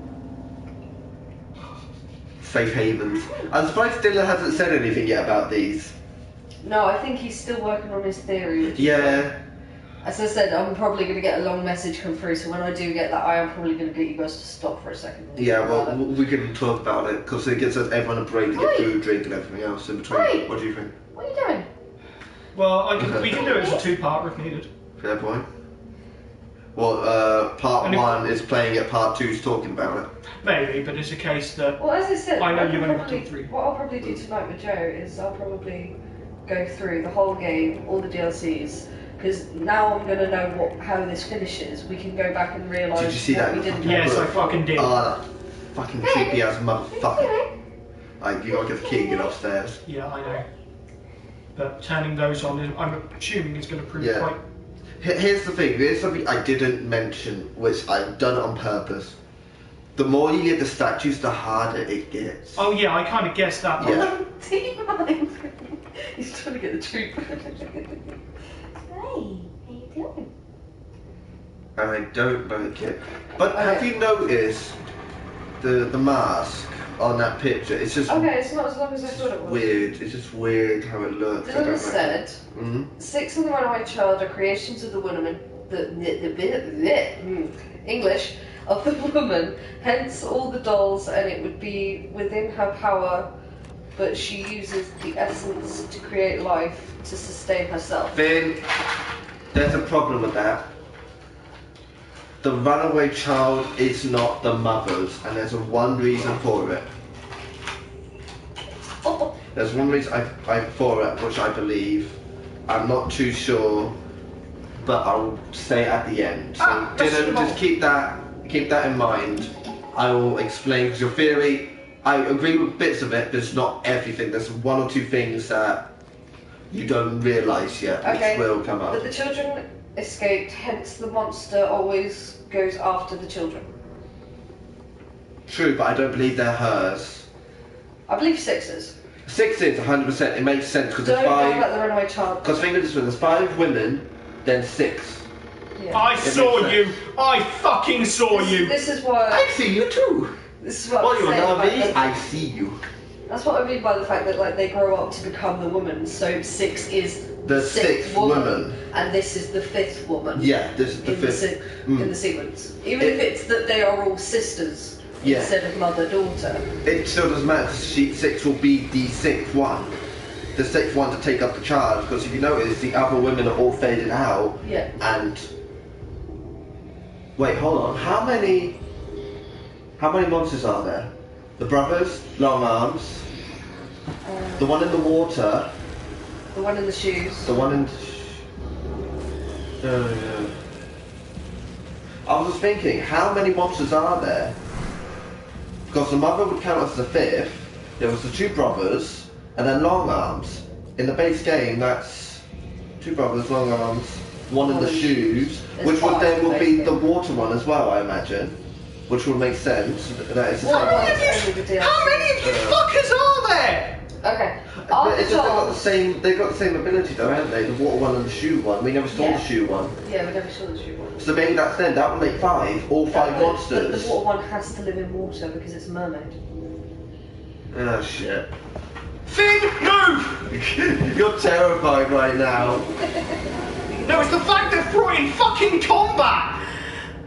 Safe havens. I'm surprised Dylan hasn't said anything yet about these. No, I think he's still working on his theory. Which Yeah. As I said, I'm probably going to get a long message come through, so when I do get that, I am probably going to get you guys to stop for a second. Yeah, well, we can talk about it because it gives us everyone a break to get Right. food, drink, and everything else in between. Right. What do you think? What are you doing? Well, we can do it as a two-parter if needed. Fair point. Well, part And if- 1 is playing it, part 2 is talking about it. Maybe, but it's a case that Well, as I said, I know can you've only got probably- till 3. What I'll probably do tonight with Joe is I'll probably go through the whole game, all the DLCs, because now I'm going to know how this finishes. We can go back and realise Did you see what that? we didn't Yes, know. I fucking did. Ah, that fucking creepy ass motherfucker. Like, you gotta get the key and get upstairs. Yeah, I know. But turning those on, I'm assuming is going to prove Yeah. quite. Here's the thing, here's something I didn't mention, which I've done it on purpose. The more you get the statues, the harder it gets. Oh yeah, I kind of guessed that. but- Yeah. T-Mine. He's trying to get the truth. Hey, how you doing? And I don't like it. But Okay. have you noticed the mask on that picture? It's just Okay, it's not as long as I thought it was. weird. It's just weird how it looks. I don't Dylan like said, it. Mhm. 6 and the Runaway Child are creations of the woman, English, of the woman, hence all the dolls, and it would be within her power, but she uses the essence to create life to sustain herself. Then there's a problem with that. The runaway child is not the mother's, and there's one reason for it. Oh, There's one reason I for it, which I believe. I'm not too sure, but I'll say at the end. So Dylan, just keep that in mind. I will explain, because your theory, I agree with bits of it, but it's not everything. There's one or two things that you don't realise yet, which will come up. But the children escaped, hence the monster always goes after the children. True, but I don't believe they're hers. I believe 6's. 6 is 100%. It makes sense because Don't there's know 5. about the runaway child. Because think of this way: there's 5 women, then 6. Yeah. I saw you. I fucking saw you. This is what. I see you too. This is what. Oh, I'm you're saying not me. about I see you. That's what I mean by the fact that like they grow up to become the woman. So 6 is The 6th woman. and this is the 5th woman. Yeah, this is the in 5th. in the sequence. Even if it's that they are all sisters instead of mother-daughter. It still doesn't matter because 6 will be the 6th one. The 6th one to take up the charge, because if you notice, the other women are all faded out. Yeah. And wait, hold on. How many monsters are there? The brothers, long arms. The one in the water. The one in the shoes. The one in. Yeah. I was just thinking, how many monsters are there? Because the mother would count as the 5th. There was the 2 brothers. And then long arms. In the base game, that's 2 brothers, long arms, 1 in the shoes, which would then will be the water one as well, I imagine. Which would make sense. That is How many of you fuckers are there? Okay. It's just they've got the same ability though, haven't they? The water one and the shoe one. We never saw the shoe one. Yeah, we never saw the shoe one. So maybe that's then. That would make 5. All 5 monsters. But the water one has to live in water because it's a mermaid. Oh shit. Finn, move! You're terrified right now. No, it's the fact they've brought in fucking combat!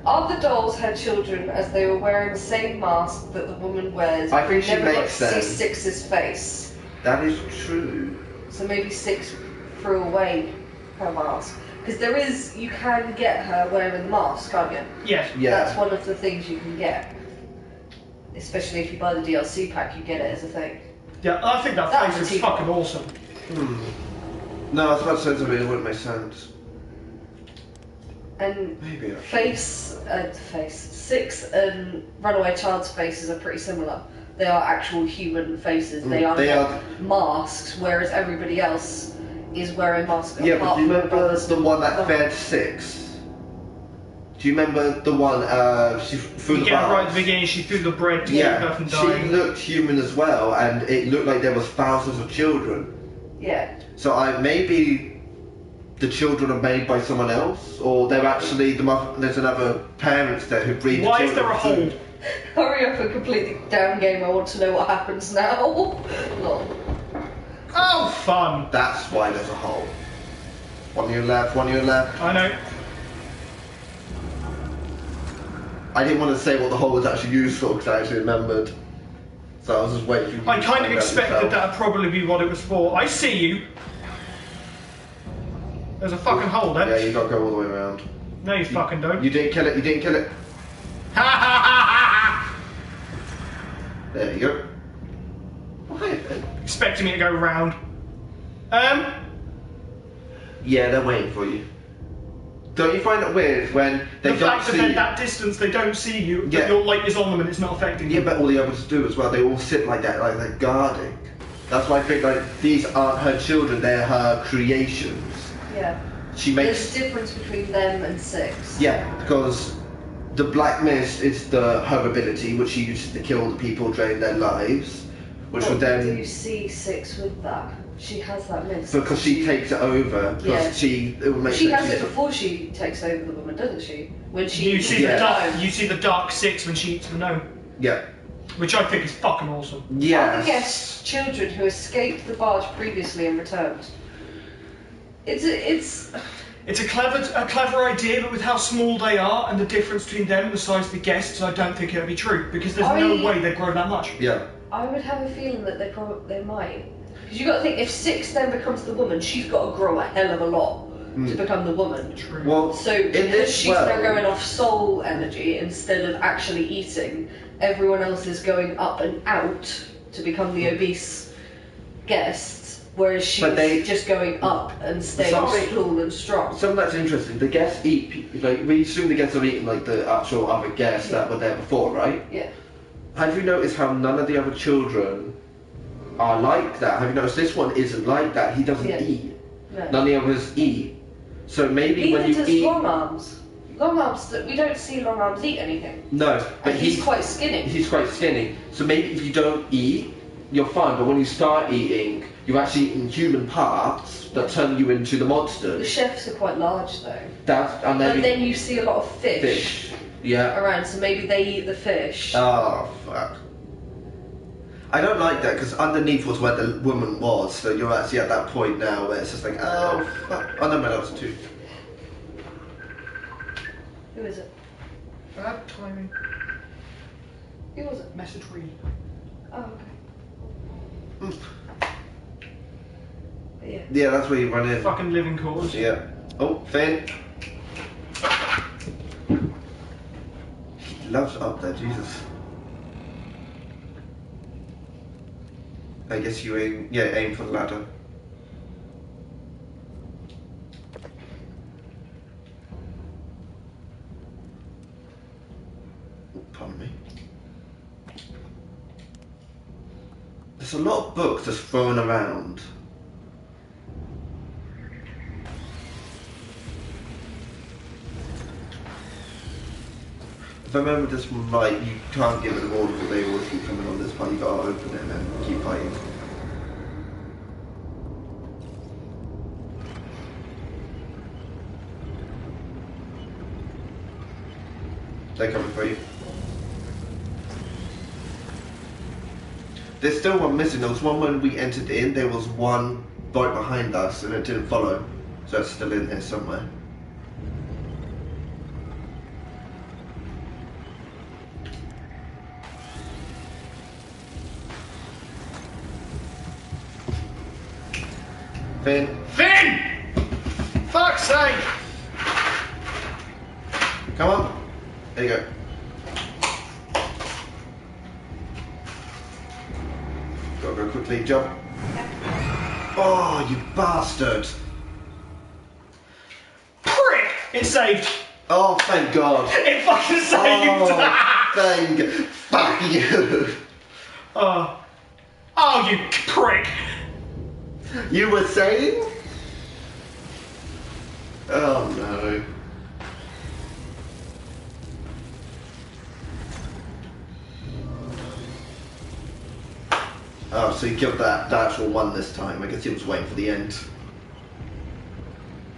Other dolls had children as they were wearing the same mask that the woman wears. I think she never got makes to sense. see 6's face. That is true. So maybe 6 threw away her mask. Because you can get her wearing the mask, can't you? Yes. Yeah. That's one of the things you can get. Especially if you buy the DLC pack, you get it as a thing. Yeah, I think that face is fucking awesome. No, I was about to say something, it wouldn't make sense. And Maybe face 6 and Runaway Child's faces are pretty similar. They are actual human faces. They are masks, whereas everybody else is wearing masks. Yeah, but do you remember the one that Oh. fed 6? Do you remember the one she threw the Yeah, bars? right at the beginning she threw the bread to keep her from she dying. looked human as well, and it looked like there was thousands of children. Yeah. So maybe the children are made by someone else, or they're actually there's another parents there who breed. Why the is there a children. hole? Hurry up and complete the down game. I want to know what happens now. Lol. Oh, fun! That's why there's a hole. One on your left, one on your left. I know. I didn't want to say what the hole was actually used for because I actually remembered. So I was just waiting for you I to kind find of out expected yourself. that'd probably be what it was for. I see you. There's a fucking hole there. Yeah, you got to go all the way around. No, you fucking don't. You didn't kill it, you didn't kill it. Ha ha ha ha! There you go. Why then? Expecting me to go round. Yeah, they're waiting for you. Don't you find it weird when they The don't fact that see they're you? that distance, they don't see you, Yeah. but your light is on them and it's not affecting Yeah, you. but all the others do as well. They all sit like that, like they're guarding. That's why I think like these aren't her children; they're her creations. Yeah. She There's makes a difference between them and 6. yeah, because the Black Mist is her ability, which she uses to kill the people, drain their lives, which would Do then you see 6 with that? She has that mist. because she takes it over because Yeah. it would make She sense has it she's- before she takes over the woman, doesn't she? When she You see Yeah. the dark. You see the dark 6 when she eats the gnome, Yeah. which I think is fucking awesome. Yes. Other guests, children who escaped the barge previously and returned. It's It's a clever idea, but with how small they are and the difference between them and the size of the guests, I don't think it'll be true because there's no way they grow that much. Yeah. I would have a feeling that they might. Because you got to think, if 6 then becomes the woman, she's got to grow a hell of a lot to become the woman. True. Well, So in because this she's now world, going off soul energy instead of actually eating, everyone else is going up and out to become the obese guests, whereas she's just going up and staying tall and strong. Something that's interesting, the guests eat, like, we assume the guests are eating like the actual other guests that were there before, right? Yeah. Have you noticed how none of the other children are like that? Have you noticed this one isn't like that? He doesn't eat. No. None of the others eat. So maybe when you eat... Long Arms. Long Arms, we don't see Long Arms eat anything. No, but he's quite skinny. He's quite skinny. So maybe if you don't eat, you're fine. But when you start eating, you're actually eating human parts that turn you into the monster. The chefs are quite large though. And then you see a lot of fish. Yeah. Around, so maybe they eat the fish. Oh, fuck. I don't like that, because underneath was where the woman was, so you're actually at that point now where it's just like, oh, fuck. Oh, no, that was two. Who is it? Bad timing. Who was it? Message read. Oh, okay. Yeah. Yeah, that's where you run in. Fucking living quarters. Yeah. Oh, Finn. He loves up there, Jesus. I guess you aim for the ladder. Pardon me. There's a lot of books just thrown around. If I remember this one right, you can't give them all because they always keep coming on this part. You gotta open it and then keep fighting. They're coming for you. There's still one missing. There was one when we entered in, there was one right behind us and it didn't follow. So it's still in here somewhere. Finn. Finn! Fuck's sake! Come on. There you go. Gotta go quickly, jump. Oh, you bastard! Prick! It saved. Oh, thank God. It fucking saved. Oh, thank fuck you. Oh, you prick. You were saying? Oh no. Oh, so you killed the actual one this time. I guess he was waiting for the end.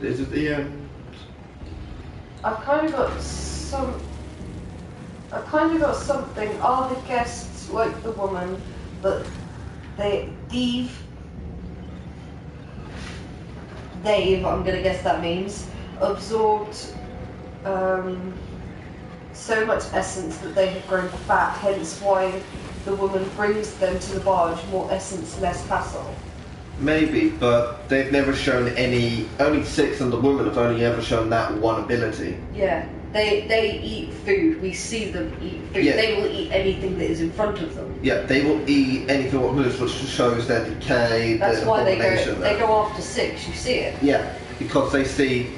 Is it the end? I've kind of got something. Are the guests like the woman, but Dave, I'm gonna guess that means, absorbed so much essence that they have grown fat, hence why the woman brings them to the barge, more essence, less hassle. Maybe, but they've never shown any, only 6 and the woman have only ever shown that one ability. Yeah, they eat food, we see them eat food, yeah. They will eat anything that is in front of them. Yeah, they will eat anything what moves, which shows their decay, that's why they go after 6, you see it. Yeah, because they see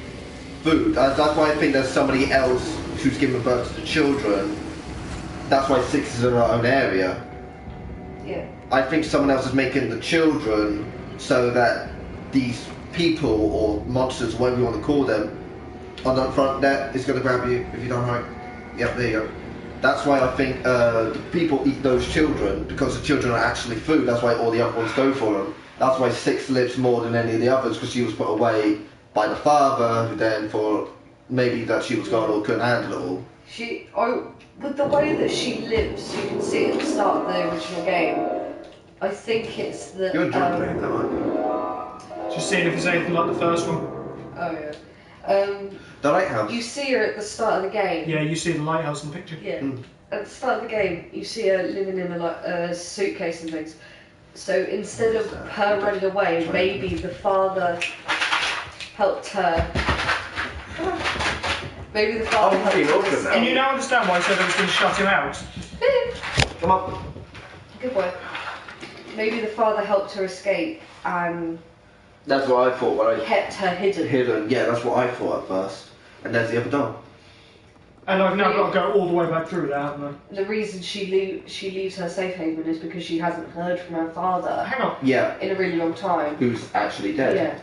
food. That's why I think there's somebody else who's giving birth to the children. That's why 6 is in our own area. Yeah. I think someone else is making the children so that these people or monsters, whatever you want to call them, on the front there is going to grab you if you don't right. Yep, there you go. That's why I think the people eat those children, because the children are actually food. That's why all the other ones go for them. That's why 6 lives more than any of the others, because she was put away by the father, who then for maybe that she was gone or couldn't handle it all. With the way that she lives, you can see at the start of the original game, I think it's the... You're drunk playing that, aren't you? Just seeing if it's anything like the first one. Oh yeah. The lighthouse. You see her at the start of the game. Yeah, you see the lighthouse in the picture. Yeah. At the start of the game, you see her living in a suitcase and things. So instead of her running away, maybe the father helped her. Maybe the father helped her escape. Can you now understand why I said I was going to shut him out? Come on. Good boy. Maybe the father helped her escape and... That's what I thought when I... kept her hidden. Hidden, yeah, that's what I thought at first. And there's the other door. And I've now got to go all the way back through there, haven't I? The reason she leaves her safe haven is because she hasn't heard from her father. Hang on. Yeah. In a really long time. Who's actually dead. Yeah.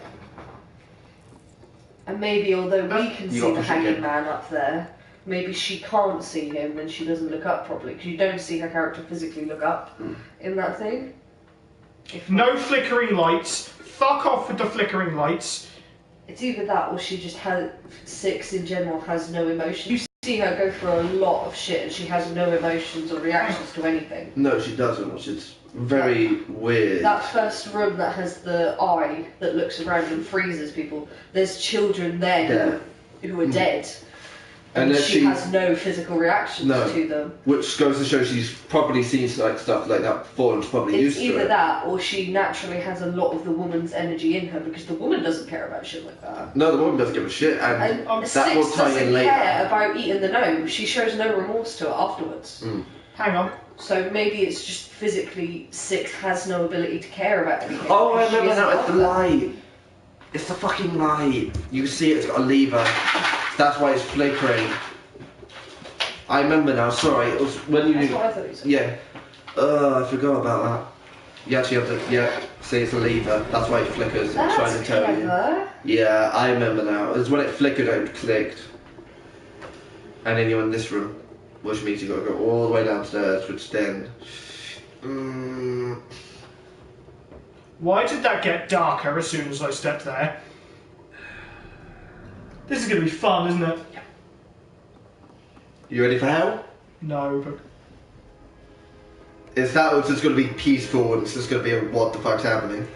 And maybe although we can see the hanging man up there, maybe she can't see him and she doesn't look up properly because you don't see her character physically look up in that thing. No flickering lights. Fuck off with the flickering lights. It's either that or she just has... 6 in general has no emotion. You see her go through a lot of shit and she has no emotions or reactions to anything. No, she doesn't, which is very weird. That first room that has the eye that looks around and freezes people, there's children there who are dead. And she has no physical reactions to them. Which goes to show she's probably seen like stuff like that before and probably used to it. It's either that or she naturally has a lot of the woman's energy in her because the woman doesn't care about shit like that. No, the woman doesn't give a shit, and that will tie in later. Six doesn't care about eating the gnome. She shows no remorse to it afterwards. Hang on. So maybe it's just physically 6 has no ability to care about anything. Oh, I remember now, it's the light. It's the fucking light. You can see it's got a lever. That's why it's flickering. I remember now, sorry, it was when you... That's what I thought you said. Yeah. I forgot about that. You actually have to, see it's a lever. That's why it flickers. It's trying to tell you. Yeah, I remember now. It was when it flickered and it clicked. And then you're in this room. Which means you've got to go all the way downstairs, which then... Why did that get darker as soon as I stepped there? This is going to be fun, isn't it? You ready for hell? No, but... Is that just going to be peaceful and it's just going to be a what the fuck's happening?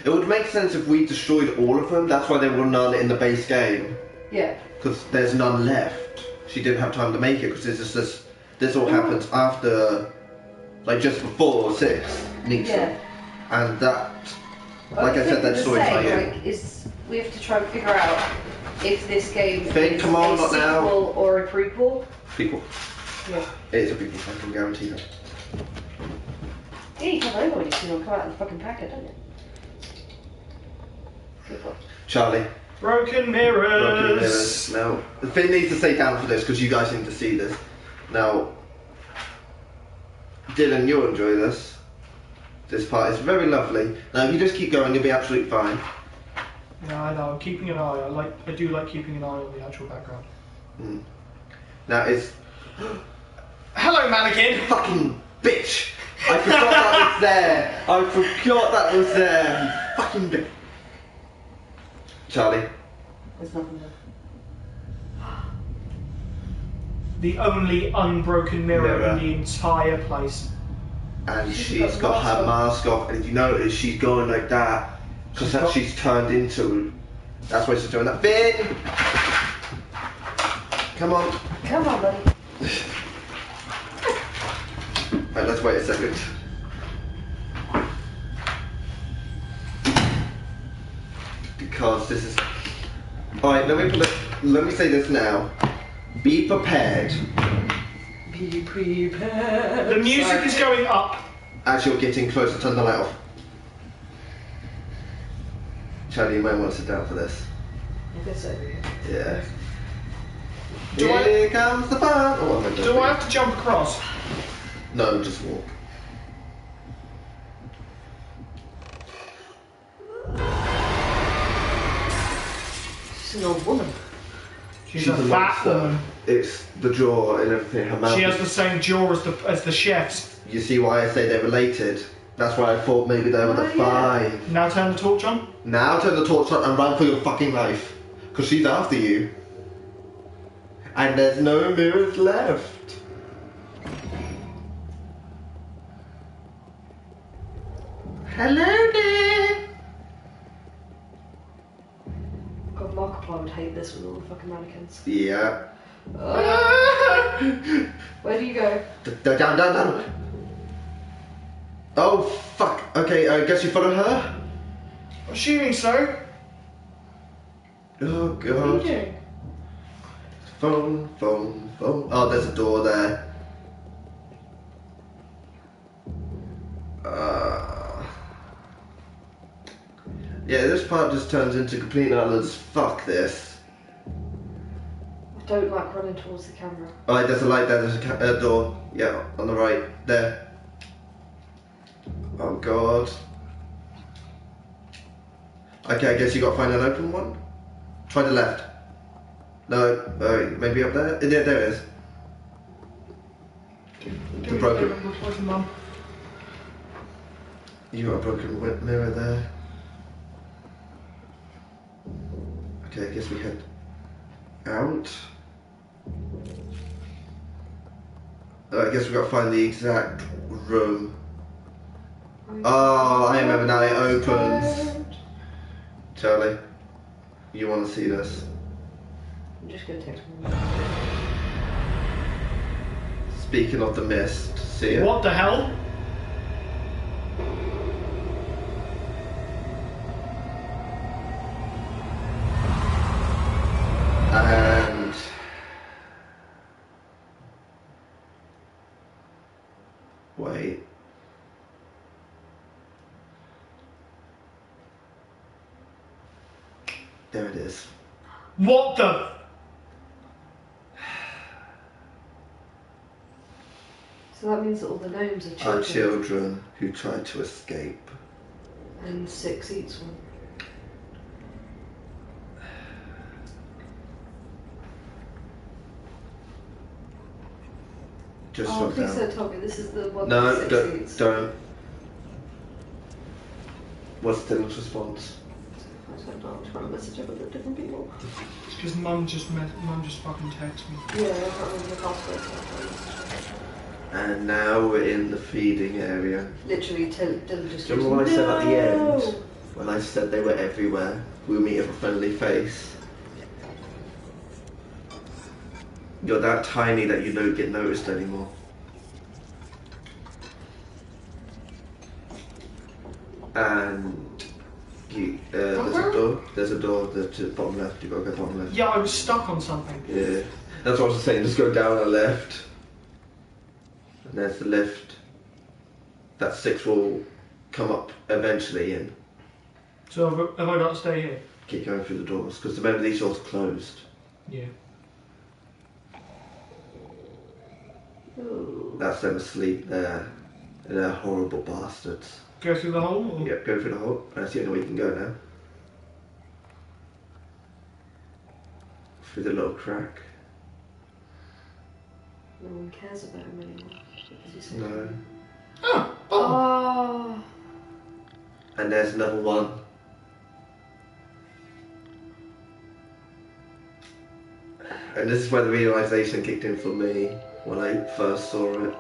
It would make sense if we destroyed all of them. That's why there were none in the base game. Yeah. Because there's none left. She didn't have time to make it because it's just this all happens after, like just before 6 needs them. And that, like I said, that story tie in. We have to try and figure out if this game is a sequel or a prequel. Prequel. Yeah. It is a prequel, I can guarantee that. Yeah, you can't know when you've seen them come out of the fucking packet, don't you? Charlie. Broken mirrors. Broken mirrors. Now, Finn needs to stay down for this because you guys need to see this. Now, Dylan, you'll enjoy this. This part is very lovely. Now, if you just keep going, you'll be absolutely fine. Yeah, I know. I'm keeping an eye. I do like keeping an eye on the actual background. Now it's. Hello, mannequin. Fucking bitch! I forgot that was there. I forgot that was there. You fucking bitch. Charlie. There's nothing there. The only unbroken mirror in the entire place. And she's got her mask off, and if you notice, she's going like that. Because she's turned into... That's why she's doing that. Finn! Come on. Come on, buddy. Right, let's wait a second. Because this is... Alright, let me say this now. Be prepared. Be prepared. The music is going up. As you're getting closer, turn the light off. Charlie, you might want to sit down for this. I guess so. Yeah. Here comes the fun! Oh, do I have to jump across? No, just walk. She's an old woman. She's a fat woman. It's the jaw and everything. Her mouth. She has the same jaw as the chef's. You see why I say they're related? That's why I thought maybe they were the five. Now turn the torch on. Now turn the torch on and run for your fucking life. Because she's after you. And there's no mirrors left. Hello there. God, Markiplier would hate this with all the fucking mannequins. Yeah. Where do you go? Down. Oh, fuck. Okay, I guess you follow her? Assuming so. Oh, God. What are you doing? Phone. Oh, there's a door there. this part just turns into complete and utter fuck this. I don't like running towards the camera. Alright, there's a light there, there's a door. Yeah, on the right, there. Oh god. Okay, I guess you gotta find an open one. Try the left. No, maybe up there? Yeah, there it is. The broken. You got a broken mirror there. Okay, I guess we head out. I guess we gotta find the exact room. Oh, I remember now, it opens. Charlie, you want to see this? I'm just gonna text him. Speaking of the mist, see it? What the hell? And wait. There it is. What the? So that means that all the gnomes are children. Our children who tried to escape. And 6 eats one. Just Oh, look please down. don't tell me this is the one No, that 6 don't, eats. don't. What's Dylan's response? I don't know, I'm trying to message everyone with different people. It's because Mum just fucking texted me. Yeah, I can't remember the password. So I can't message her. And now we're in the feeding area. Literally, Dylan just Do you remember what I said at the end? When I said they were everywhere, we'll meet with a friendly face. You're that tiny that you don't get noticed anymore. And you, there's a door to the bottom left, you gotta go bottom left. Yeah, I was stuck on something. Yeah, that's what I was saying, just go down and left. And there's the lift. That 6 will come up eventually in. So have I got to stay here? Keep going through the doors, because remember these doors are closed. Yeah. Ooh. That's them asleep there. They're horrible bastards. Go through the hole? Or? Yep, go through the hole. That's the only way you can go now. Through the little crack. No one cares about him anymore. Because he's so No. funny. Oh! Oh. And there's another one. And this is where the realisation kicked in for me when I first saw it.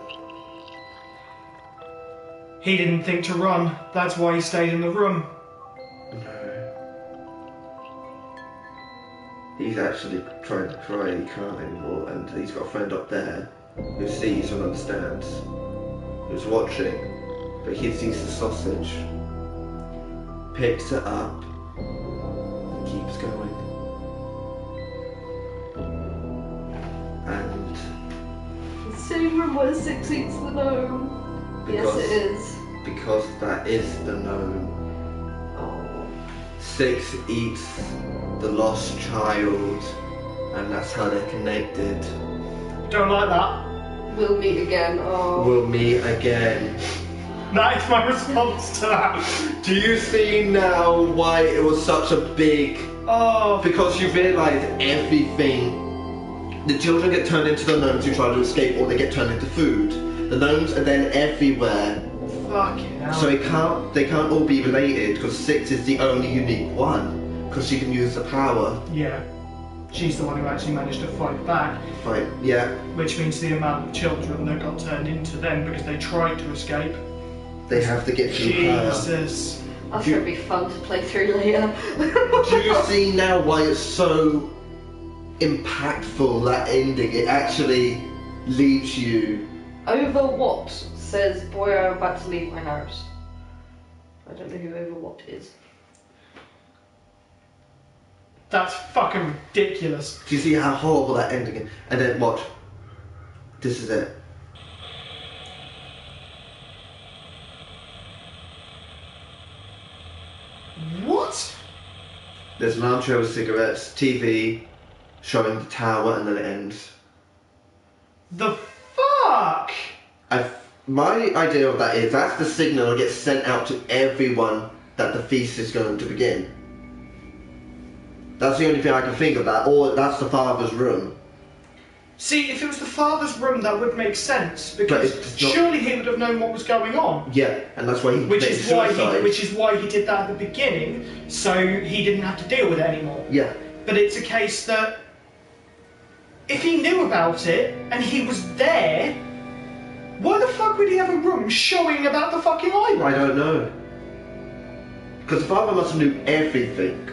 He didn't think to run. That's why he stayed in the room. No. He's actually trying to cry, he can't anymore, and he's got a friend up there who sees and understands, who's watching, but he sees the sausage, picks it up, and keeps going. And The same room where 6 eats the gnome. Yes, it is. Because that is the gnome. Oh. 6 eats the lost child, and that's how they're connected. Don't like that. We'll meet again. Oh. We'll meet again. That is my response to that. Do you see now why it was such a big... Oh. Because you realise everything. The children get turned into the gnomes who try to escape, or they get turned into food. The gnomes are then everywhere. Fucking hell. So they can't all be related, because 6 is the only unique one. Because she can use the power. Yeah. She's the one who actually managed to fight back. Right, yeah. Which means the amount of children that got turned into them because they tried to escape. They have to get through her. Jesus. That's going to be fun to play through later. Do you see now why it's so impactful, that ending? It actually leaves you... Over what says, boy, I'm about to leave my house. I don't know who over what is. That's fucking ridiculous. Do you see how horrible that ending is? And then watch. This is it. What? There's an armchair with cigarettes, TV, showing the tower, and then it ends. The fuck? My idea of that is that's the signal that gets sent out to everyone that the feast is going to begin. That's the only thing I can think of that, or that's the father's room. See, if it was the father's room, that would make sense, because surely he would have known what was going on. Yeah, and that's why he which is why he did that at the beginning, so he didn't have to deal with it anymore. Yeah. But it's a case that if he knew about it and he was there, why the fuck would he have a room showing about the fucking island? I don't know. Because the father must have knew everything.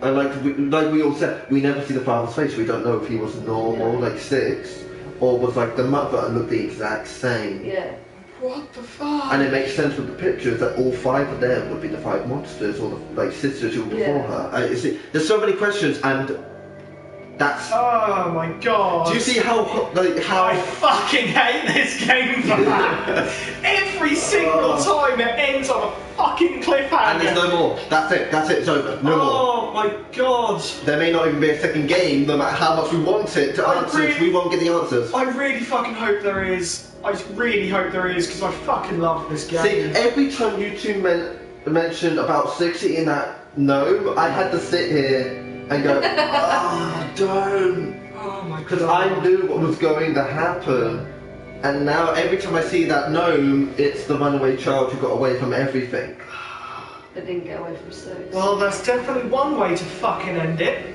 And like we all said, we never see the father's face. We don't know if he was normal, like 6, or was like the mother and looked the exact same. Yeah. What the fuck? And it makes sense with the pictures that all 5 of them would be the 5 monsters, or the sisters who were before her. There's so many questions, and that's... Oh my god. Do you see how I fucking hate this game for that. Every single time it ends on a fucking cliffhanger. And there's no more. That's it, it's over. No more. Oh my god. There may not even be a second game, no matter how much we want it to answer. We won't get the answers. I really fucking hope there is. I really hope there is, because I fucking love this game. See, every time you two mentioned about 60 in that gnome, I had to sit here and go, oh, don't. Oh my god. Because I knew what was going to happen. And now every time I see that gnome, it's the runaway child who got away from everything. But didn't get away from 6. Well, that's definitely one way to fucking end it.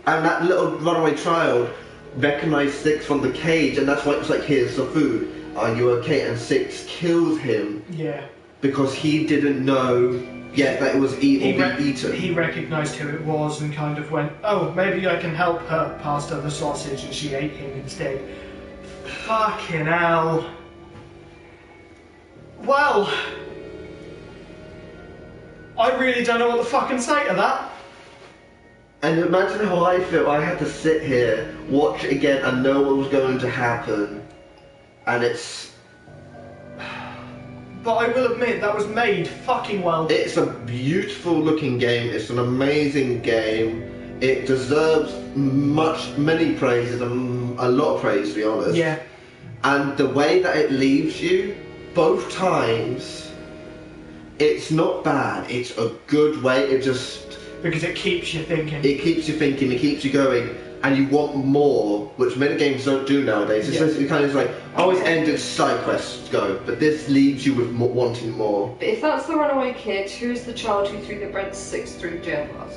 And that little runaway child recognized 6 from the cage, and that's why it was like, here's the food. Are you okay? And 6 kills him. Yeah. Because he didn't know yet that it was eaten. He recognised who it was and kind of went, oh, maybe I can help her pass her the sausage, and she ate him instead. Fucking hell. Well, I really don't know what to fucking say to that. And imagine how I feel. I had to sit here, watch it again, and know what was going to happen. And it's... But I will admit, that was made fucking well. It's a beautiful looking game. It's an amazing game. It deserves many praises, and a lot of praise, to be honest. Yeah. And the way that it leaves you, both times, it's not bad. It's a good way. It just... Because it keeps you thinking. It keeps you thinking, it keeps you going, and you want more, which many games don't do nowadays. It's just, it kind of like, always ended side quests go, but this leaves you with wanting more. But if that's the runaway kid, who's the child who threw the bread 6 through the jail bars?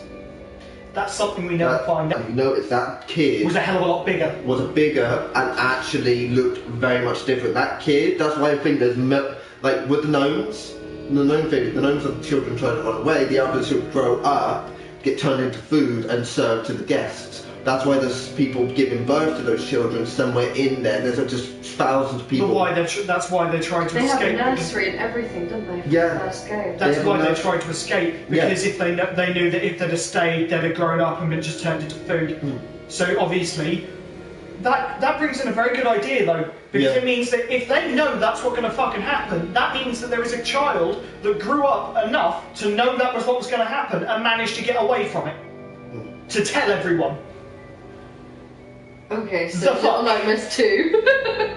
That's something we never find out. You notice that kid was a hell of a lot bigger. Was bigger and actually looked very much different. That kid, that's why I think there's like with the gnomes, the gnomes are the children trying to run away. The others who grow up get turned into food and served to the guests. That's why there's people giving birth to those children somewhere in there. There's just thousands of people. But that's why they're trying to escape. They have a nursery and everything, don't they? Yeah. The first game. That's why they tried to escape, because if they knew that if they'd have stayed, they'd have grown up and been just turned into food. So obviously, that brings in a very good idea though, because it means that if they know that's what's going to fucking happen, that means that there is a child that grew up enough to know that was what was going to happen and managed to get away from it, to tell everyone. Okay, so Little Nightmares 2.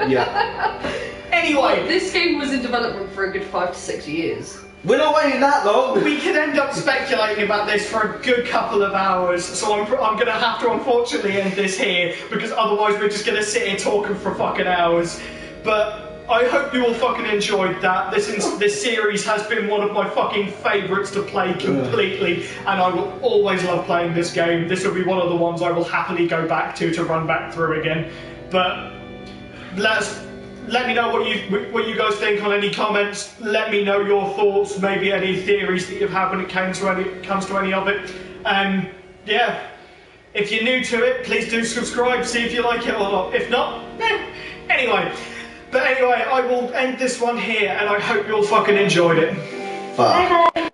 Yeah. Anyway, this game was in development for a good 5 to 6 years. We're not waiting that long. We could end up speculating about this for a good couple of hours, so I'm going to have to unfortunately end this here, because otherwise we're just going to sit here talking for fucking hours. But I hope you all fucking enjoyed that. This series has been one of my fucking favourites to play completely, and I will always love playing this game. This will be one of the ones I will happily go back to run back through again. But let me know what you guys think on any comments. Let me know your thoughts, maybe any theories that you've had when it comes to any of it. And yeah, if you're new to it, please do subscribe, see if you like it or not. If not, anyway. But anyway, I will end this one here, and I hope you all fucking enjoyed it. Bye. Bye.